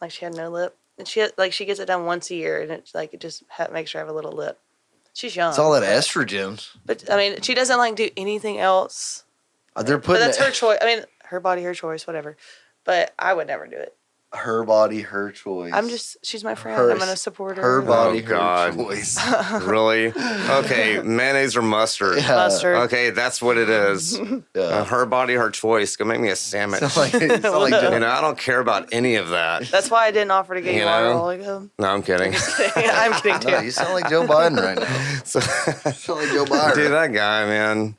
like she had no lip, and she gets it done once a year, and it's like it just makes her have a little lip. She's young. It's all that estrogen. But I mean, she doesn't like do anything else. They're But putting that's her choice. I mean, her body, her choice, whatever. But I would never do it. her body, her choice. She's my friend. Her- I'm gonna support her. her body, Oh, God. her choice. Really? Okay, mayonnaise or mustard. Yeah. Mustard. Okay, that's what it is. Yeah. Her body, her choice. Go make me a sandwich. It's not like You know, I don't care about any of that. That's why I didn't offer to get you You water know? a while ago. No, I'm kidding. I'm kidding too. no, you sound like Joe Biden right now. So, You sound like Joe Biden. dude, that guy, man.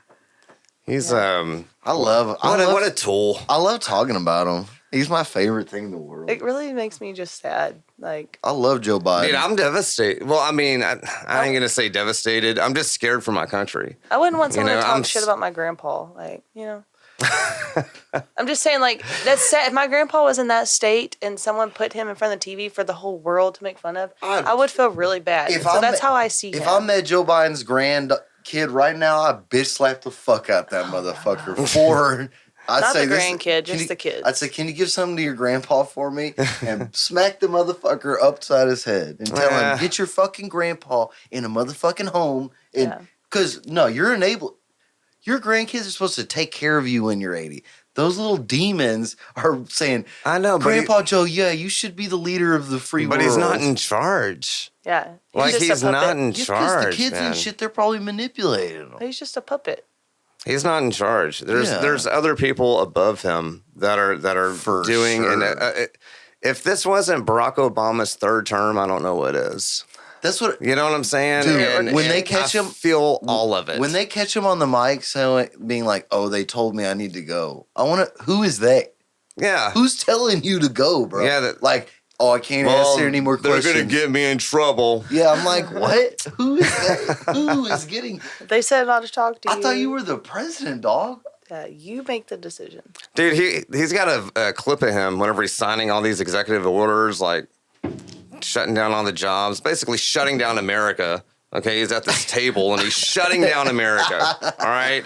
He's I love what a tool. I love talking about him. He's my favorite thing in the world. It really makes me just sad. Like, I love Joe Biden. Dude, I'm devastated. Well, I mean, I ain't gonna say devastated. I'm just scared for my country. I wouldn't want You someone know, to talk I'm shit s- about my grandpa. Like, you know. I'm just saying, like, that's sad. If my grandpa was in that state and someone put him in front of the TV for the whole world to make fun of, I would feel really bad. If So I that's met- how I see him. If I met Joe Biden's grand kid right now, I bitch slap the fuck out that motherfucker for. I'd Not say the this- grandkid, can just you- the kids. I'd say, can you give something to your grandpa for me? And smack the motherfucker upside his head and tell him, get your fucking grandpa in a motherfucking home. And Yeah. because no, you're enabled. Your grandkids are supposed to take care of you when you're 80. Those little demons are saying, I know, but Grandpa Joe, yeah, you should be the leader of the free world. But he's not in charge. yeah. Like just a he's not puppet. in Yeah, 'cause charge. the kids man. and shit, they're probably manipulating them. He's just a puppet. He's not in charge. There's other people above him that are For doing. sure. And if this wasn't Barack Obama's third term, I don't know what is. That's what. You know what I'm saying? Dude, when they catch I him- feel all of it. When they catch him on the mic, being like, "Oh, they told me I need to go." I want to. Who is they? yeah, Who's telling you to go, bro? Yeah, like, oh, I can't answer any more questions. They're gonna get me in trouble. Yeah, I'm like, what? Who is that? Who is getting? They said not to talk to you. I thought you were the president, dog. You make the decision. Dude, he's got a clip of him whenever he's signing all these executive orders, like shutting down all the jobs, basically shutting down America. Okay, he's at this table and he's shutting down America. All right,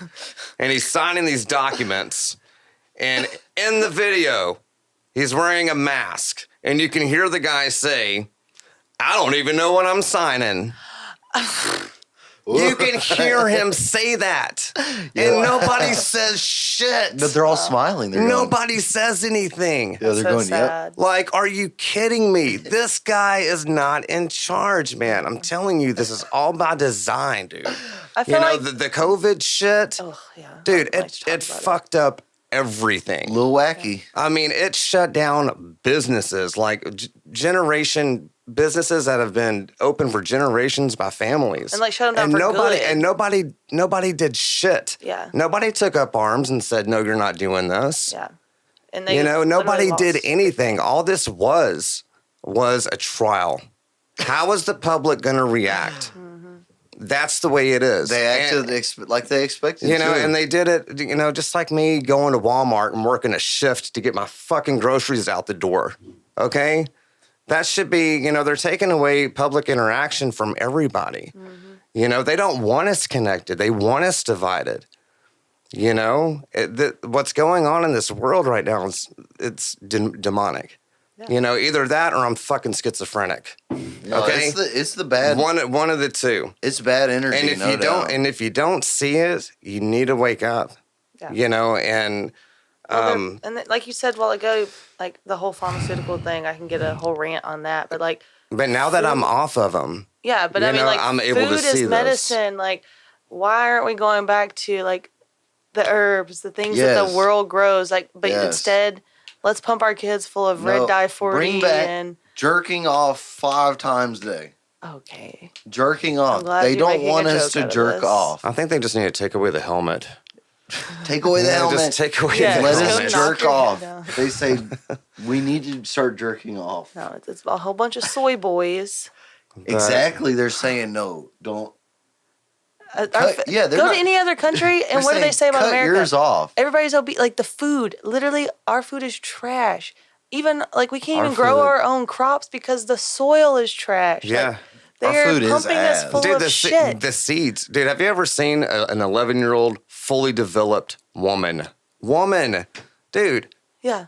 and he's signing these documents, and in the video, he's wearing a mask, and you can hear the guy say, "I don't even know what I'm signing." You can hear him say that. Yeah. And nobody says shit. But they're all smiling. They're Nobody says anything. Yeah, they're so going, sad. Like, are you kidding me? This guy is not in charge, man. I'm telling you, this is all by design, dude. I feel like the COVID shit, oh yeah, dude, I like to talk it about fucked up everything. A little wacky. I mean, it shut down businesses, like generation businesses that have been open for generations by families, And, like, shut them down for good. And nobody did shit. Yeah. Nobody took up arms and said, "No, you're not doing this." Yeah, and they Nobody literally did lost. anything. All this was a trial. How is the public going to react? That's the way it is. They acted like they expected to. And they did it, just like me going to Walmart and working a shift to get my fucking groceries out the door. Okay? That should be, they're taking away public interaction from everybody. They don't want us connected. They want us divided. What's going on in this world right now it's demonic. Yeah. Either that or I'm fucking schizophrenic. No, okay, it's the bad one of the two. It's bad energy. And if you don't see it, you need to wake up. Yeah. And like you said a while ago, like the whole pharmaceutical thing, I can get a whole rant on that. But now that I'm off of them, yeah. But I mean, I'm able food to see is medicine. Like, why aren't we going back to like the herbs, the things that the world grows? Like, but instead, let's pump our kids full of red dye 40 bring back and jerking off 5 times a day. Okay. Jerking off. They don't want us to jerk off. I think they just need to take away the helmet. Take away the helmet. Just take away the Let helmet. us jerk off. They say we need to start jerking off. No, it's a whole bunch of soy boys. Exactly. They're saying no, don't. Go to any other country, and what do they say about America? Cut yours off. Everybody's obese. Like the food, literally, our food is trash. Even like we can't even grow our own crops because the soil is trash. Yeah. They're food is pumping us ass. full of shit. The seeds. Dude, have you ever seen an 11-year-old fully developed woman? Dude. Yeah.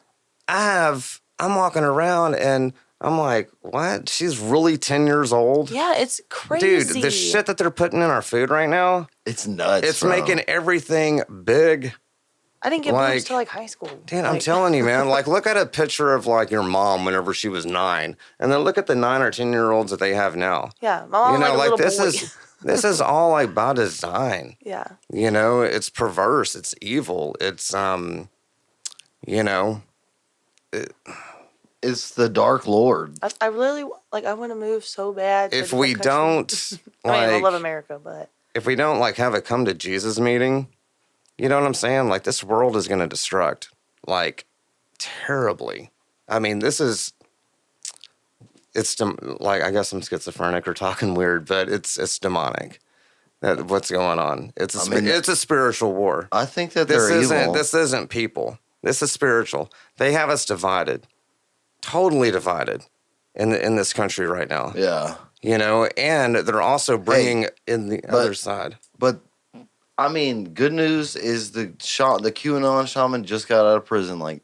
I'm walking around and I'm like, what? She's really 10 years old? Yeah, it's crazy. Dude, the shit that they're putting in our food right now. It's nuts. It's making everything big. I didn't get boobs till like high school. Dude, I'm telling you, man. Like, look at a picture of like your mom whenever she was 9, and then look at the 9 or 10-year-olds that they have now. Yeah, my mom like a this little boy. this is all like by design. Yeah. It's perverse. It's evil. It's It's the Dark Lord. I really I want to move so bad. If we don't, I love America, but if we don't like have a come to Jesus meeting, you know what I'm saying? Like this world is going to destruct like terribly. I mean, it's like I guess I'm schizophrenic or talking weird, but it's demonic. What's going on? It's a spiritual war. I think that they're evil. This isn't people. This is spiritual. They have us divided. Totally divided in this country right now. Yeah. And they're also bringing in the other side. But I mean, good news is the QAnon shaman just got out of prison like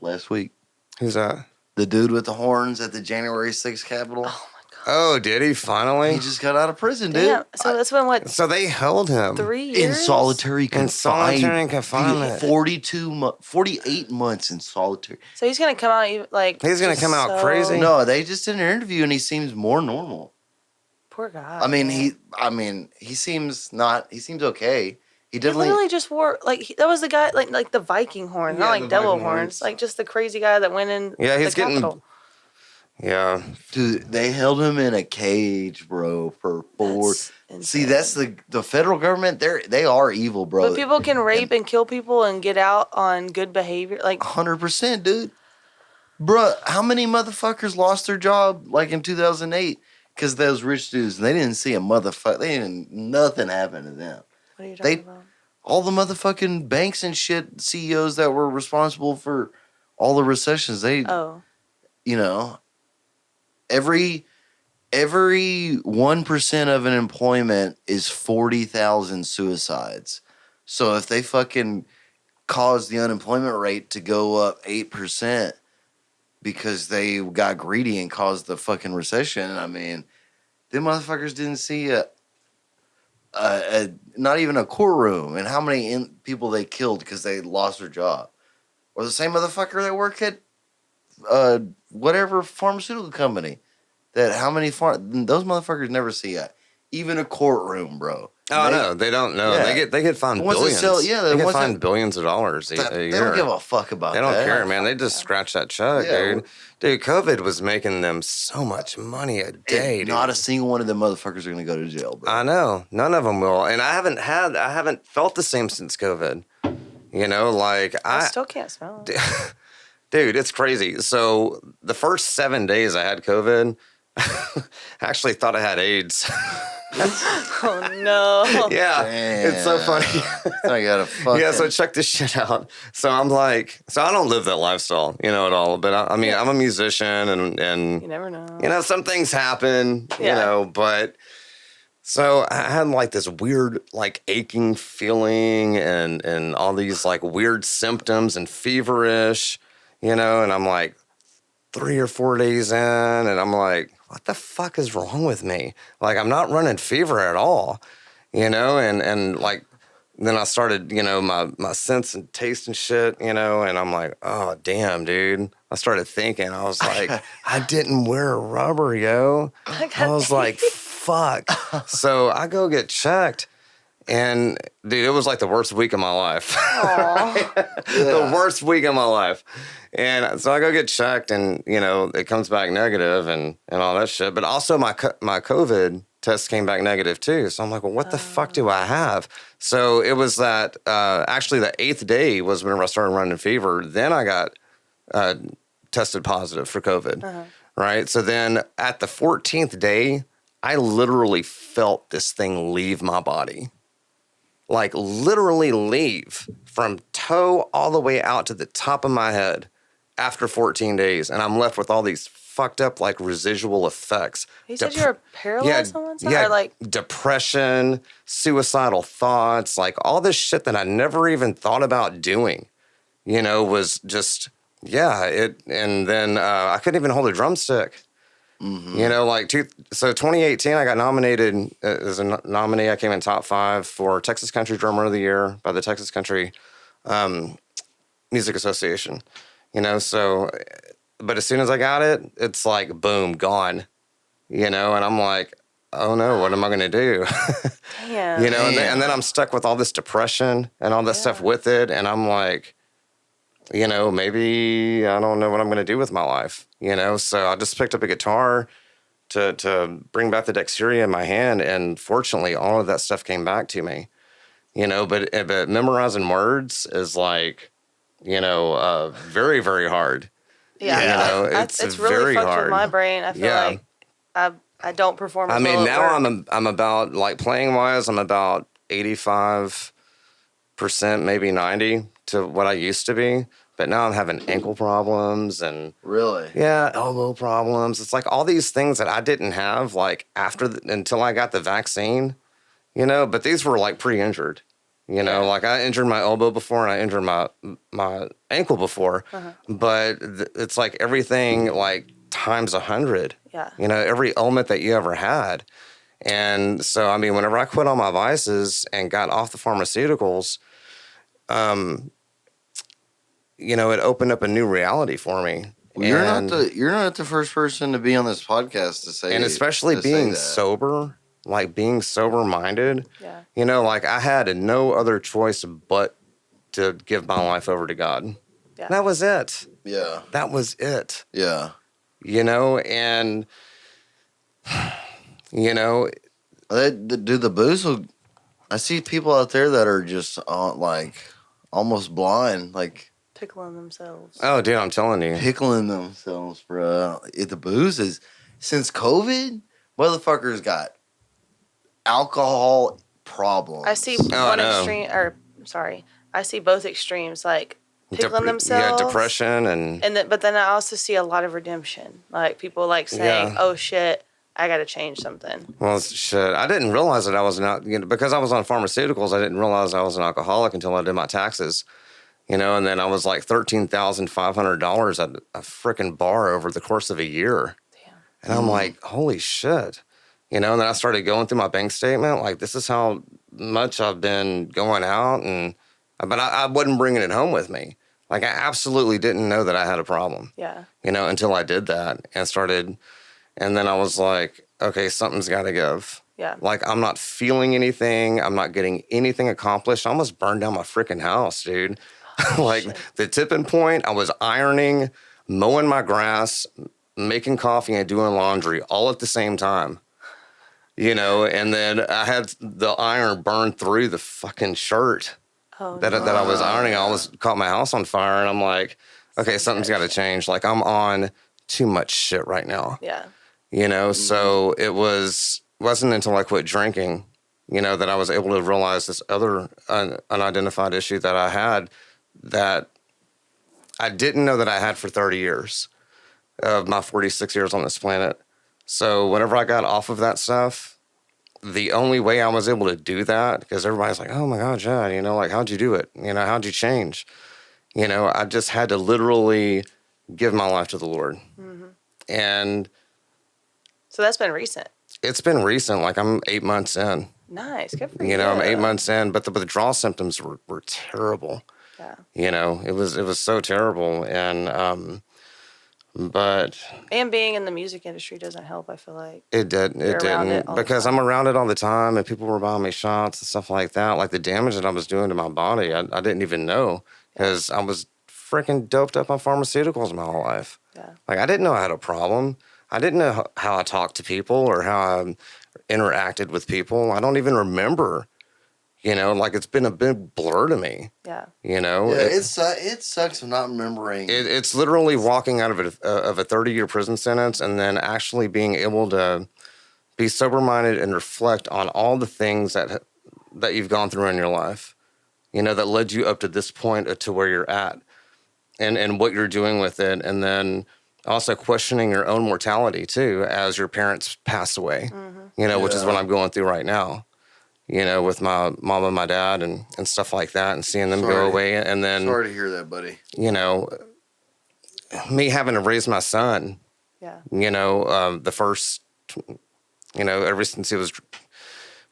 last week. Who's that? The dude with the horns at the January 6th Capitol. oh my god. Oh, did he finally? He just got out of prison, dude. Damn. So that's been what? So they held him 3 years In solitary confinement. 48 months in solitary. So he's gonna come out like. He's gonna come out crazy? No, they just did an interview and he seems more normal. Poor guy. I mean, he seems okay. He definitely literally just wore that was the guy like the Viking horns, not like devil horns, like just the crazy guy that went in. Yeah, he's the getting. Capitol. Yeah, dude, they held him in a cage, bro, for 4. That's insane. See, that's the federal government. They are evil, bro. But people can rape and kill people and get out on good behavior, like 100%, dude. Bro, how many motherfuckers lost their job like in 2008 because those rich dudes? And they didn't see a motherfucker. Nothing happened to them. What are you talking about? All the motherfucking banks and shit CEOs that were responsible for all the recessions. Every 1% of an employment is 40,000 suicides. So if they fucking cause the unemployment rate to go up 8% because they got greedy and caused the fucking recession, I mean, them motherfuckers didn't see not even a courtroom, and how many people they killed because they lost their job. Or the same motherfucker that worked at whatever pharmaceutical company. That how many those motherfuckers never see even a courtroom, bro. Oh no, they don't know. Yeah. They get fined Once billions. they sell, they get fined billions of dollars a year. They don't give a fuck about that. They don't care, man. They just scratch that check, dude. Dude, COVID was making them so much money a day. Not a single one of them motherfuckers are gonna go to jail, bro. I know, none of them will. And I haven't felt the same since COVID. You know, like I still can't smell it. Dude, it's crazy. So the first 7 days I had COVID, I actually thought I had AIDS. Oh no! Yeah, damn. It's so funny. I gotta fucking... Yeah, so check this shit out. So I'm like, so I don't live that lifestyle, you know, at all. But I mean, I'm a musician, and you never know. You know, some things happen, you know. But so I had like this weird, like aching feeling, and all these like weird symptoms and feverish, you know. And I'm like 3 or 4 days in, and I'm like, what the fuck is wrong with me? Like, I'm not running fever at all, you know? And like, then I started, you know, my sense and taste and shit, you know? And I'm like, oh, damn, dude. I started thinking, I was like, I didn't wear a rubber, yo. I was like, fuck. So I go get checked. And, dude, it was like the worst week of my life. The worst week of my life. And so I go get checked, and, you know, it comes back negative and all that shit. But also my COVID test came back negative, too. So I'm like, well, what the fuck do I have? So it was that, actually the 8th day was whenever I started running fever. Then I got tested positive for COVID, right? So then at the 14th day, I literally felt this thing leave my body. Like literally leave from toe all the way out to the top of my head after 14 days. And I'm left with all these fucked up like residual effects. You said you were paralyzed on one side? Yeah, or like depression, suicidal thoughts, like all this shit that I never even thought about doing, you know, was just, and then I couldn't even hold a drumstick. Mm-hmm. You know, like, so 2018, I got nominated as a nominee. I came in top 5 for Texas Country Drummer of the Year by the Texas Country Music Association. You know, so, but as soon as I got it, it's like, boom, gone. You know, and I'm like, oh no, what am I going to do? Damn. You know, and then I'm stuck with all this depression and all this stuff with it. And I'm like, you know, maybe I don't know what I'm going to do with my life, you know? So I just picked up a guitar to bring back the dexterity in my hand. And fortunately, all of that stuff came back to me, you know, but memorizing words is like, you know, very, very hard. Yeah. You know, it's really very fucked hard with my brain. I feel like I don't perform as well. I mean, now work. I'm about, like, playing wise, I'm about 85%, maybe 90 to what I used to be. But now I'm having ankle problems and elbow problems. It's like all these things that I didn't have like until I got the vaccine, you know. But these were like pre-injured, you know. Like I injured my elbow before and I injured my ankle before. But it's like everything like times 100. Yeah. You know, every ailment that you ever had. And so I mean, whenever I quit all my vices and got off the pharmaceuticals, you know, it opened up a new reality for me. Well, you're not the first person to be on this podcast to say, and especially being sober, like being sober minded. Yeah. You know, like I had no other choice but to give my life over to God. Yeah. That was it. Yeah. That was it. Yeah. You know, and you know, do the booze. I see people out there that are just like almost blind, like. Pickling themselves. Oh, dude, I'm telling you. Pickling themselves, bro. The booze is, since COVID, motherfuckers got alcohol problems. I see I see both extremes, like pickling themselves. Yeah, depression but then I also see a lot of redemption. Like people like saying, oh shit, I got to change something. Well, shit. I didn't realize that I was not, you know, because I was on pharmaceuticals, I didn't realize I was an alcoholic until I did my taxes. You know, and then I was like $13,500 at a freaking bar over the course of a year. Damn. And I'm like, holy shit. And then I started going through my bank statement. Like, this is how much I've been going out. But I wasn't bringing it home with me. Like, I absolutely didn't know that I had a problem. Yeah. Until I did that and started. And then I was like, okay, something's got to give. Yeah. Like, I'm not feeling anything. I'm not getting anything accomplished. I almost burned down my freaking house, dude. Like, shit. the tipping point, I was ironing, mowing my grass, making coffee, and doing laundry all at the same time. And then I had the iron burn through the fucking shirt that I was ironing. I almost caught my house on fire, and I'm like, okay, something's got to change. Like, I'm on too much shit right now. Yeah. So it wasn't until I quit drinking, that I was able to realize this other unidentified issue that I had that I didn't know that I had for 30 years of my 46 years on this planet. So whenever I got off of that stuff, the only way I was able to do that, because everybody's like, oh my God, Chad, like, how'd you do it? How'd you change? I just had to literally give my life to the Lord. Mm-hmm. And so that's been recent. It's been recent. Like, I'm 8 months in. Nice. Good for you. I'm 8 months in, but the withdrawal symptoms were terrible. Yeah. It was so terrible. And being in the music industry doesn't help, I feel like. It didn't, because I'm around it all the time, and people were buying me shots and stuff like that. Like, the damage that I was doing to my body, I didn't even know, because I was freaking doped up on pharmaceuticals my whole life. Yeah. Like, I didn't know I had a problem. I didn't know how I talked to people or how I interacted with people. I don't even remember. Like, it's been a big blur to me. Yeah. It sucks not remembering. It's literally walking out of a 30-year prison sentence and then actually being able to be sober-minded and reflect on all the things that you've gone through in your life, that led you up to this point to where you're at, and what you're doing with it, and then also questioning your own mortality too as your parents pass away, which is what I'm going through right now. With my mom and my dad and stuff like that, and seeing them go away. And then, sorry to hear that, buddy. Me having to raise my son, yeah. The first, ever since he was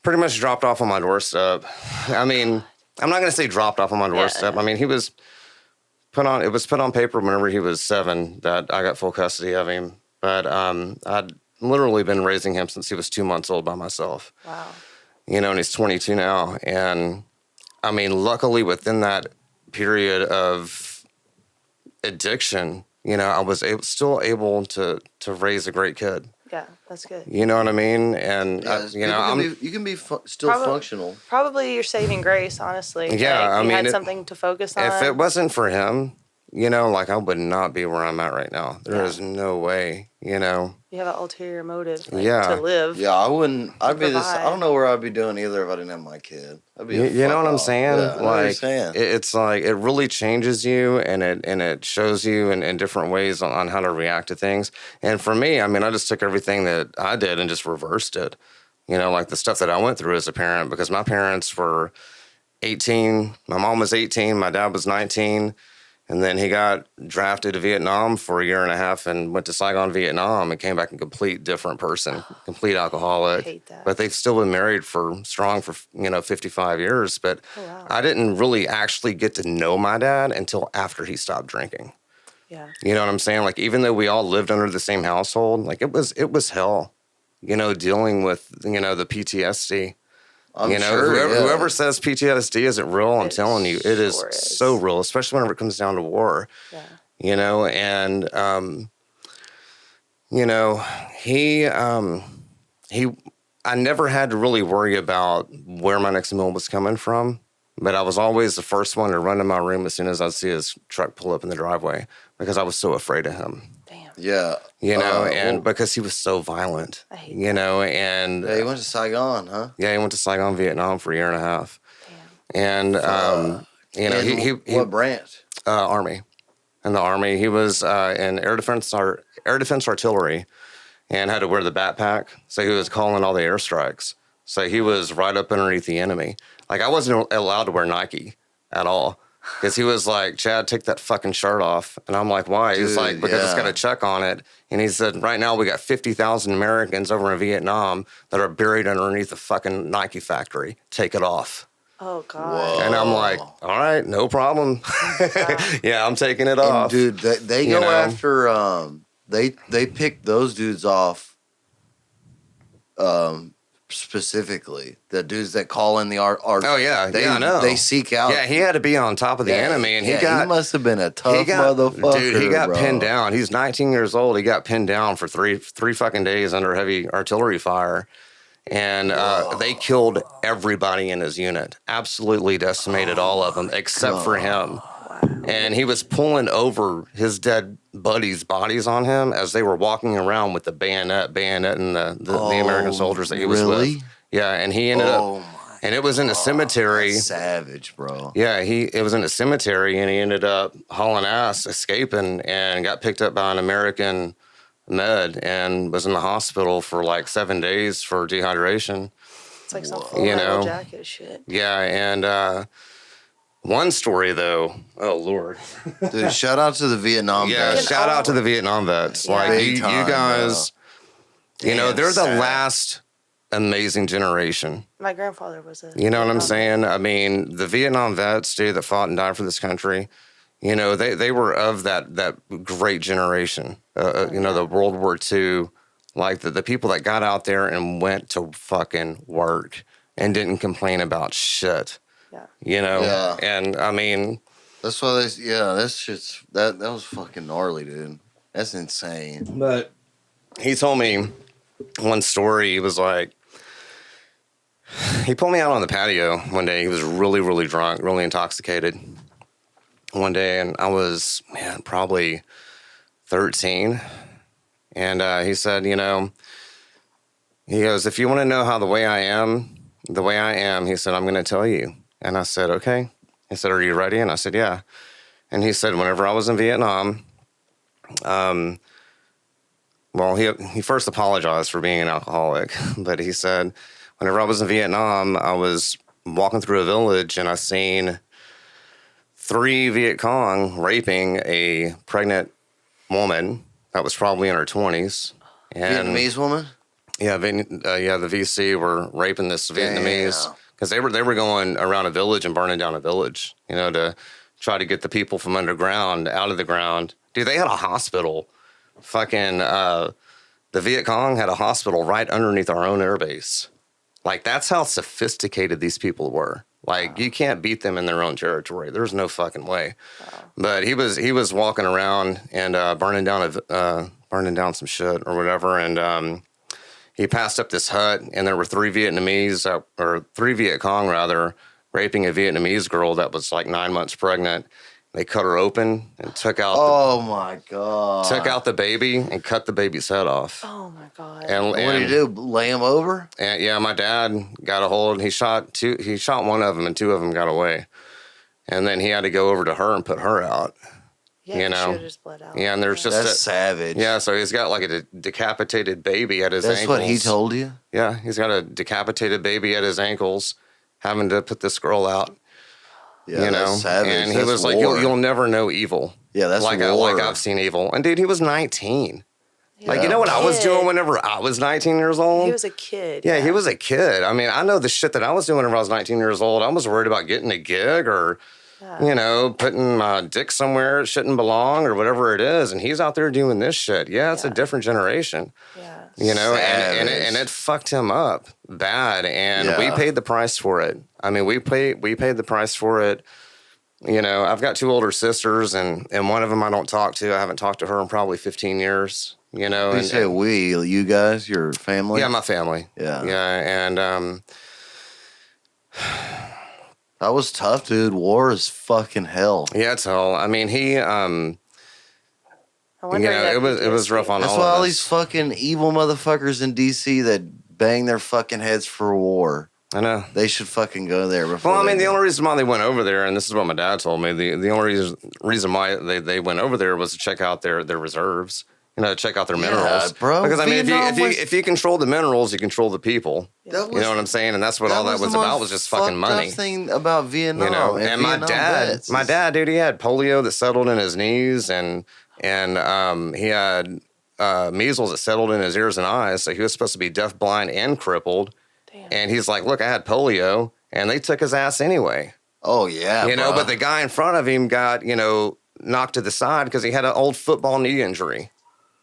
pretty much dropped off on my doorstep. I mean, I'm not going to say dropped off on my doorstep. Yeah. I mean, it was put on paper whenever he was 7 that I got full custody of him. But I'd literally been raising him since he was 2 months old by myself. Wow. And he's 22 now. And I mean, luckily within that period of addiction, I was still able to raise a great kid. Yeah, that's good. You know what I mean? And, you can be still functional. Probably your saving grace, honestly. Yeah, like, you had something to focus on. If it wasn't for him, like, I would not be where I'm at right now. There is no way, You have an ulterior motive to live. Yeah, I wouldn't. I'd be this. I don't know where I'd be doing either if I didn't have my kid. I'd be. You know what I'm saying? Yeah, like, it's like it really changes you, and it shows you in different ways on how to react to things. And for me, I mean, I just took everything that I did and just reversed it. Like the stuff that I went through as a parent, because my parents were 18. My mom was 18. My dad was 19. And then he got drafted to Vietnam for a year and a half and went to Saigon, Vietnam, and came back a complete different person, complete alcoholic. I hate that. But they've still been married for 55 years. But I didn't really actually get to know my dad until after he stopped drinking. Yeah. You know what I'm saying? Like, even though we all lived under the same household, like, it was hell, dealing with, the PTSD. Whoever says PTSD isn't real, I'm telling you, it is so real, especially whenever it comes down to war. Yeah. And I never had to really worry about where my next meal was coming from, but I was always the first one to run to my room as soon as I'd see his truck pull up in the driveway, because I was so afraid of him. Damn. Yeah. Because he was so violent, I hate and... Yeah, he went to Saigon, huh? Yeah, he went to Saigon, Vietnam for a year and a half. Damn. And, he what branch? Army. In the Army. He was in air defense artillery and had to wear the backpack. So he was calling all the airstrikes. So he was right up underneath the enemy. Like, I wasn't allowed to wear Nike at all. Because he was like, Chad, take that fucking shirt off. And I'm like, why? He's Dude, like, because it's yeah. got a check on it. And he said, right now we got 50,000 Americans over in Vietnam that are buried underneath the fucking Nike factory. Take it off. Oh, God. Whoa. And I'm like, all right, no problem. Yeah, I'm taking it off. And dude, they You go know? after they pick those dudes off specifically. The dudes that call in the art Oh, yeah. they, I know. They seek out. Yeah, he had to be on top of the enemy. And he must have been a tough motherfucker. Dude, he got bro. pinned down. He's 19 years old. He got pinned down for three fucking days under heavy artillery fire. And they killed everybody in his unit. Absolutely decimated all of them except for him. And he was pulling over his dead buddies' bodies on him as they were walking around with the bayonet and the American soldiers that he was with. Yeah, and he ended up, and it was in a cemetery. That's savage, bro. Yeah, it was in a cemetery, and he ended up hauling ass, escaping, and got picked up by an American med and was in the hospital for like 7 days for dehydration. It's like some Full Metal Jacket shit. Yeah, and one story though, oh Lord, Dude, shout out to the Vietnam vets. shout out to the Vietnam vets. Yeah. Like Big you time, guys, bro. you know, Damn, they're the sad. last amazing generation. My grandfather was a. You know what I'm Vietnam saying? I mean, the Vietnam vets, dude, that fought and died for this country, you know, they were of that great generation. You know, the World War II, like the people that got out there and went to fucking work and didn't complain about shit. Yeah. You know? Yeah. And I mean, That's why that shit's that was fucking gnarly, dude. That's insane. but he told me one story. He was like, he pulled me out on the patio one day. He was really, really drunk, really intoxicated one day. And I was, probably 13. And he said, you know, he goes, if you want to know how the way I am, he said, I'm going to tell you. And I said, okay. He said, are you ready? And I said, yeah. And he said, whenever I was in Vietnam, well, he first apologized for being an alcoholic, but he said, whenever I was in Vietnam, I was walking through a village and I seen 3 Viet Cong raping a pregnant woman that was probably in her 20s. And Vietnamese woman? yeah, the VC were raping this Vietnamese because they were going around a village and burning down a village, you know, to try to get the people from underground out of the ground. Dude, they had a hospital. Fucking the Viet Cong had a hospital right underneath our own airbase. Like, that's how sophisticated these people were. Like, you can't beat them in their own territory. There's no fucking way. But he was walking around and burning down some shit or whatever, and he passed up this hut, and there were 3 Vietnamese, or 3 Viet Cong rather, raping a Vietnamese girl that was like 9 months pregnant. They cut her open and took out my god! took out the baby and cut the baby's head off. Oh my God. And What did he do? Lay him over? And yeah, my dad got a hold. He shot one of them, and 2 of them got away. And then he had to go over to her and put her out. Yeah, you know. She just bled out. Yeah, and there's just That's savage. yeah. So he's got like a decapitated baby at his That's ankles. what he told you? Yeah, he's got a decapitated baby at his ankles, having to put this girl out. Yeah, you know, that's savage. and he That's was like, war. "You'll never know evil." Yeah, that's like war. like I've seen evil. And dude, he was 19. He Like, was you a know what I was kid. doing whenever I was 19 years old? He was a kid. Yeah, he was a kid. I mean, I know the shit that I was doing whenever I was 19 years old. I was worried about getting a gig or, you know, putting my dick somewhere it shouldn't belong or whatever it is. And he's out there doing this shit. Yeah, it's a different generation. Yeah. You know, and Savage. it fucked him up bad. And we Yeah. paid the price for it. I mean, we paid the price for it. You know, I've got 2 older sisters, and one of them I don't talk to. I haven't talked to her in probably 15 years. You know, You say we, you guys, your family? yeah, my family. Yeah. Yeah, and That was tough, dude. War is fucking hell. yeah, it's hell. I mean, he, you I know, wonder if it was rough on That's all why of all us. these fucking evil motherfuckers in DC that bang their fucking heads for war. I know. They should fucking go there before. Well, I mean, they the do. only reason why they went over there, and this is what my dad told me, the only reason why they went over there was to check out their reserves check out their minerals, bro. Because I mean, Vietnam if you control the minerals, you control the people. That You know what I'm saying? And that's what all that was about, was just fucking money. Thing about Vietnam, And my dad, dude, he had polio that settled in his knees, and he had measles that settled in his ears and eyes. So he was supposed to be deaf, blind, and crippled. Damn. And he's like, "Look, I had polio," and they took his ass anyway. Oh yeah, But the guy in front of him got knocked to the side because he had an old football knee injury.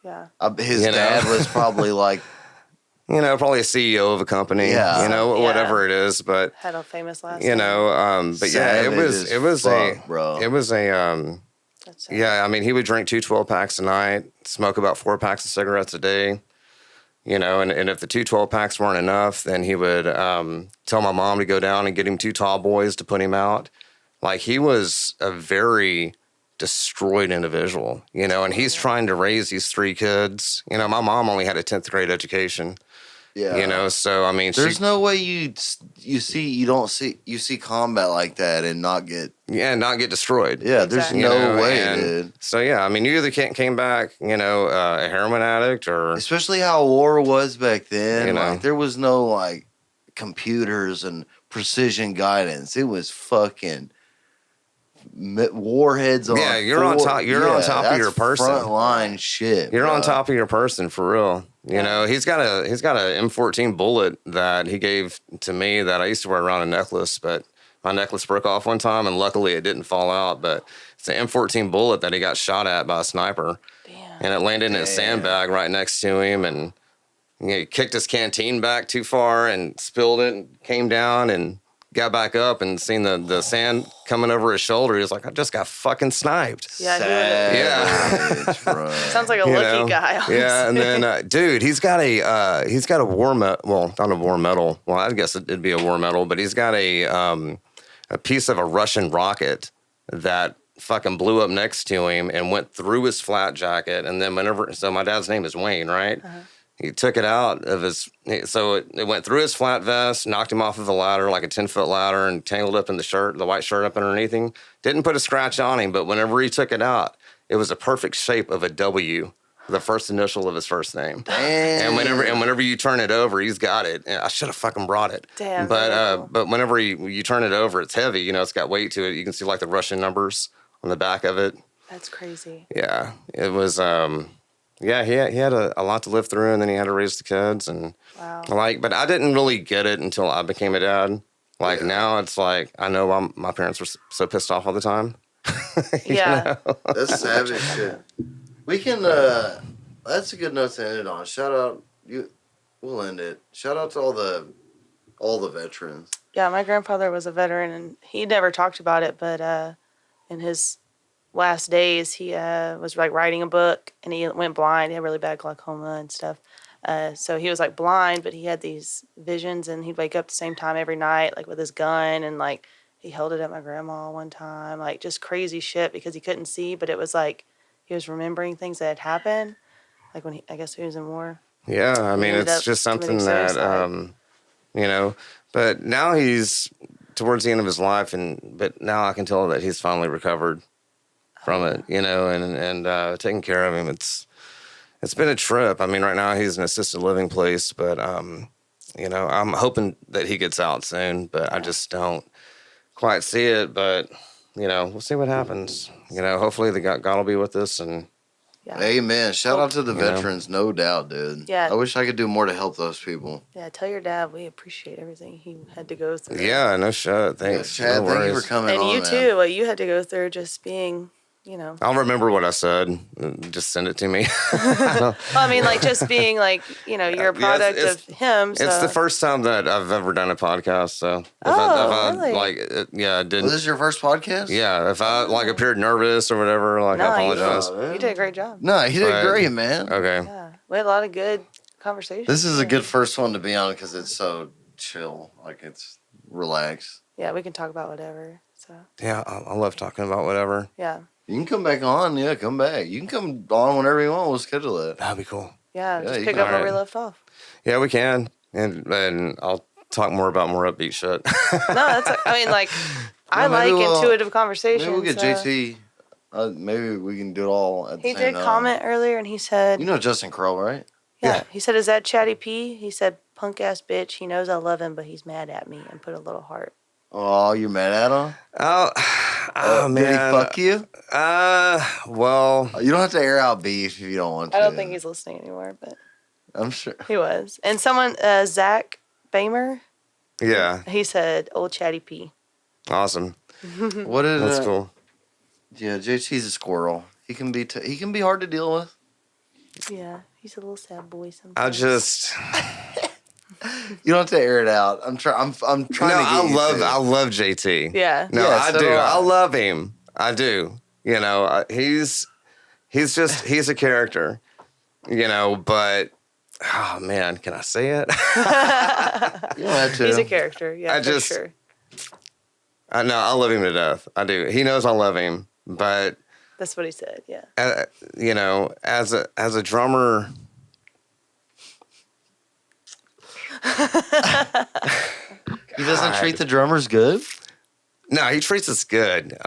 Yeah. His dad was probably like, probably a CEO of a company. Yeah. Whatever it is, but Had a famous last but yeah, it was That's sad. yeah. I mean, he would drink 2 12-packs a night, smoke about 4 packs of cigarettes a day. And if the 2 12-packs weren't enough, then he would tell my mom to go down and get him 2 tall boys to put him out. Like, he was a very destroyed individual, and he's trying to raise these 3 kids. My mom only had a 10th grade education. Yeah. So I mean, there's no way you see combat like that and not get destroyed. Yeah, there's no way, dude. So yeah, I mean, you either came back, a heroin addict, or especially how war was back then. Like, there was no like computers and precision guidance. It was fucking warheads on. Yeah, you're on top of your person. Frontline shit. You're on top of your person for real. He's got a M14 bullet that he gave to me that I used to wear around a necklace, but my necklace broke off one time, and luckily it didn't fall out. But it's an M14 bullet that he got shot at by a sniper. Damn. And it landed in a sandbag right next to him, and he kicked his canteen back too far and spilled it, and came down and got back up and seen the sand coming over his shoulder. He was like, I just got fucking sniped. Yeah. Sounds like a lucky guy. Honestly. Yeah. And then, dude, he's got a war medal. Well, not a war medal. Well, I guess it'd be a war medal, but he's got a piece of a Russian rocket that fucking blew up next to him and went through his flat jacket. And then so my dad's name is Wayne, right? Uh-huh. He took it out of so it went through his flat vest, knocked him off of a ladder, like a 10-foot ladder, and tangled up in the white shirt up underneath him. Didn't put a scratch on him, but whenever he took it out, it was a perfect shape of a W, the first initial of his first name. Damn. And whenever you turn it over, he's got it. And I should have fucking brought it. Damn. But whenever you turn it over, it's heavy. It's got weight to it. You can see like the Russian numbers on the back of it. That's crazy. Yeah, it was. Yeah, he had a lot to live through, and then he had to raise the kids, and but I didn't really get it until I became a dad. Now it's like I know my parents were so pissed off all the time. Yeah, that's savage shit. We can. That's a good note to end it on. Shout out you. We'll end it. Shout out to all the veterans. Yeah, my grandfather was a veteran, and he never talked about it, but in his last days, he was like writing a book, and he went blind. He had really bad glaucoma and stuff. So he was like blind, but he had these visions, and he'd wake up the same time every night, like with his gun, and like he held it at my grandma one time, like just crazy shit because he couldn't see, but it was like he was remembering things that had happened, like when I guess he was in war. Yeah, I mean, it's just something that But now he's towards the end of his life, but now I can tell that he's finally recovered from it, and taking care of him. It's been a trip. I mean, right now he's in an assisted living place, but I'm hoping that he gets out soon, but I just don't quite see it. But we'll see what happens. Hopefully the God will be with us. And amen. Shout out to the veterans, no doubt, dude. Yeah. I wish I could do more to help those people. Yeah, tell your dad we appreciate everything he had to go through. Yeah, no shit. Thanks. Yeah, Chad, no thank you for coming on, man. And you too, what you had to go through just being, I'll remember what I said. Just send it to me. Well, I mean, like just being like, you're a product of him. So. It's the first time that I've ever done a podcast. So really? I did. Was this your first podcast? Yeah. If I appeared nervous or whatever, I apologize. You did a great job. No, you did great, man. Okay. Yeah, we had a lot of good conversations. This is a good first one to be on because it's so chill. Like it's relaxed. Yeah, we can talk about whatever. So. Yeah, I love talking about whatever. Yeah. You can come back on. Yeah, come back. You can come on whenever you want. We'll schedule it. That'd be cool. Yeah, just pick up where we left off. Yeah, we can. And I'll talk more about more upbeat shit. No, I like intuitive conversations. Maybe we'll get JT Maybe we can do it all at the He same time. did comment earlier, and he said, You know Justin Crow, right? yeah. He said, is that Chatty P? He said, punk ass bitch. He knows I love him, but he's mad at me, and put a little heart. Oh, you're mad at him? Oh man. Did he fuck you? Well. You don't have to air out beef if you don't want to. I don't think he's listening anymore, but I'm sure. he was. And someone, Zach Bamer, Yeah. he said, old Chatty P. Awesome. What did That's cool. Yeah, JT's a squirrel. He can be he can be hard to deal with. Yeah, he's a little sad boy sometimes. I just. You don't have to air it out. I'm trying. I'm trying to. I love JT. Yeah. No, Yeah, I so do. do I. I love him. I do. You know, he's a character. You know, but oh man, can I say it? You don't have to. He's a character. Yeah, for just- sure. I know. I love him to death. I do. He knows I love him, but That's what he said. Yeah. you know, as a drummer. He doesn't treat the drummers good. No, he treats us good.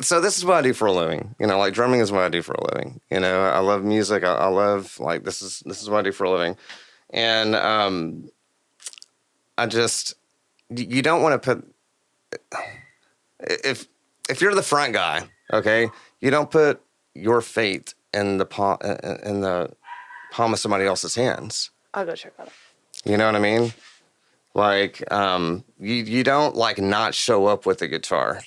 So this is what I do for a living. You know, like drumming is what I do for a living. You know, I love music. I love like this is what I do for a living, and I just you don't want to put if you're the front guy, okay, you don't put your fate in the palm of somebody else's hands. I'll go check on it. You know what I mean? Like, you don't like not show up with a guitar.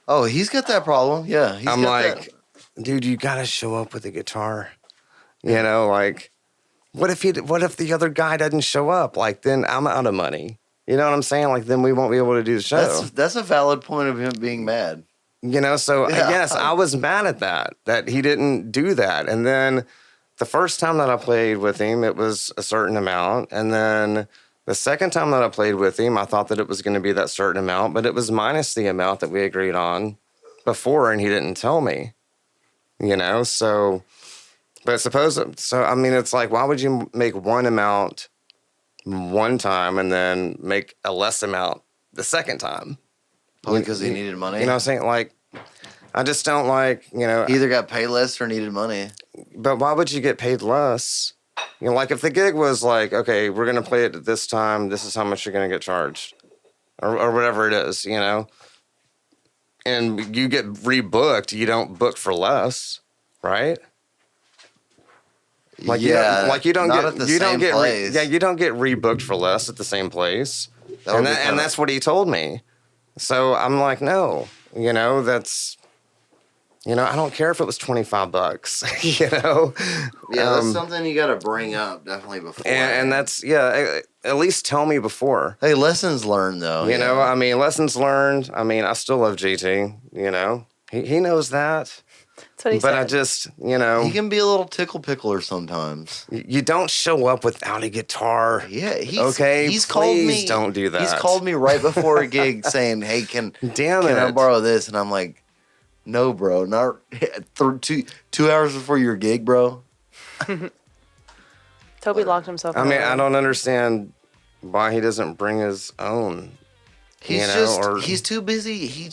Oh, he's got that problem. Yeah, I'm like, dude, you gotta show up with a guitar. You know, like, what if the other guy doesn't show up? Like, then I'm out of money. You know what I'm saying? Like, then we won't be able to do the show. That's a valid point of him being mad. You know, so Yeah. yes, I was mad at that he didn't do that. And then the first time that I played with him, it was a certain amount. And then the second time that I played with him, I thought that it was going to be that certain amount, but it was minus the amount that we agreed on before, and he didn't tell me. You know, so, but I mean, it's like, why would you make one amount one time and then make a less amount the second time? Probably because he needed money. You know what I'm saying? Like, I just don't like, you know. Either got paid less or needed money. But why would you get paid less? You know, like if the gig was like, okay, we're going to play it at this time, this is how much you're going to get charged. Or whatever it is, you know. And you get rebooked, you don't book for less, right? Like you don't not get at the you don't same get place. you don't get rebooked for less at the same place. That would And be kinda- that's what he told me. So I'm like, no, you know, that's, you know, I don't care if it was $25, you know. Yeah, that's something you got to bring up definitely before. And that's, yeah, at least tell me before. Hey, lessons learned though. You know, I mean, lessons learned. I mean, I still love GT, you know. He knows that. That's what he But said. I just, you know. He can be a little tickle pickler sometimes. You don't show up without a guitar. Yeah, he's called me. Please don't do that. He's called me right before a gig saying, "Hey, can I borrow this?" And I'm like, "No, bro, not 2 hours before your gig, bro." Toby locked himself I in mean, a I room. don't understand why he doesn't bring his own. He's you know, just or- he's too busy. He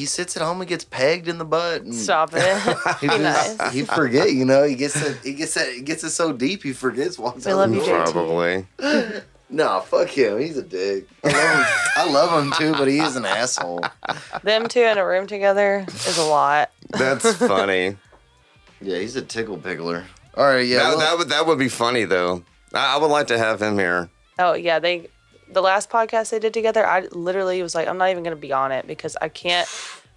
sits at home and gets pegged in the butt. And Stop it. He Be just, nice. he forget, you know. He gets it so deep he forgets what's We love you, JT. Probably. No, fuck him. He's a dick. I love him too, but he is an asshole. Them two in a room together is a lot. That's funny. Yeah, he's a tickle pickler. All right, yeah. That would be funny though. I would like to have him here. Oh yeah, the last podcast they did together, I literally was like, I'm not even gonna be on it because I can't.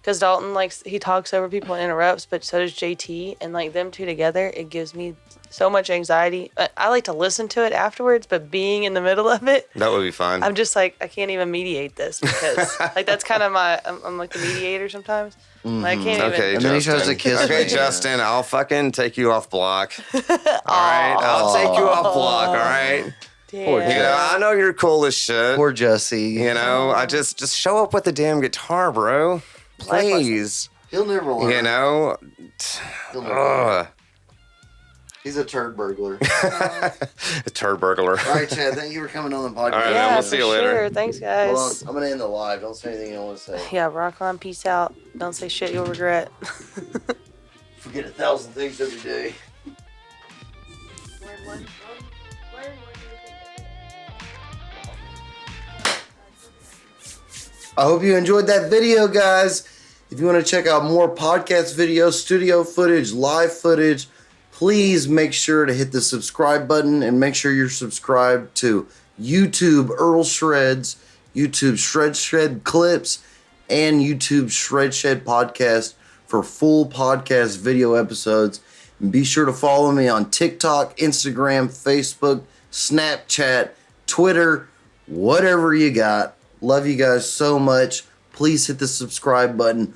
Because Dalton he talks over people and interrupts, but so does JT, and like them two together, it gives me so much anxiety. I like to listen to it afterwards, but being in the middle of it, That would be fun. I'm just like I can't even mediate this because like that's kind of I'm like the mediator sometimes. Like, I can't Okay, even. And then he Justin. tries to kiss Okay, me. Justin, I'll fucking take you off block. All right, I'll take you off block. All right. Poor You know, I know you're cool as shit. Poor Jesse. You know, I just show up with the damn guitar, bro. Please. He'll never learn. You know. He'll never learn. He's a turd burglar. A turd burglar. All right, Chad. Thank you for coming on the podcast. All right, Yeah, man, we'll for see you later. sure. Thanks, guys. Hold on. I'm going to end the live. Don't say anything you don't want to say. Yeah, rock on. Peace out. Don't say shit you'll regret. Forget 1,000 things every day. I hope you enjoyed that video, guys. If you want to check out more podcast videos, studio footage, live footage, please make sure to hit the subscribe button and make sure you're subscribed to YouTube Earl Shreds, YouTube Shred Clips, and YouTube Shred Shed Podcast for full podcast video episodes. And be sure to follow me on TikTok, Instagram, Facebook, Snapchat, Twitter, whatever you got. Love you guys so much. Please hit the subscribe button.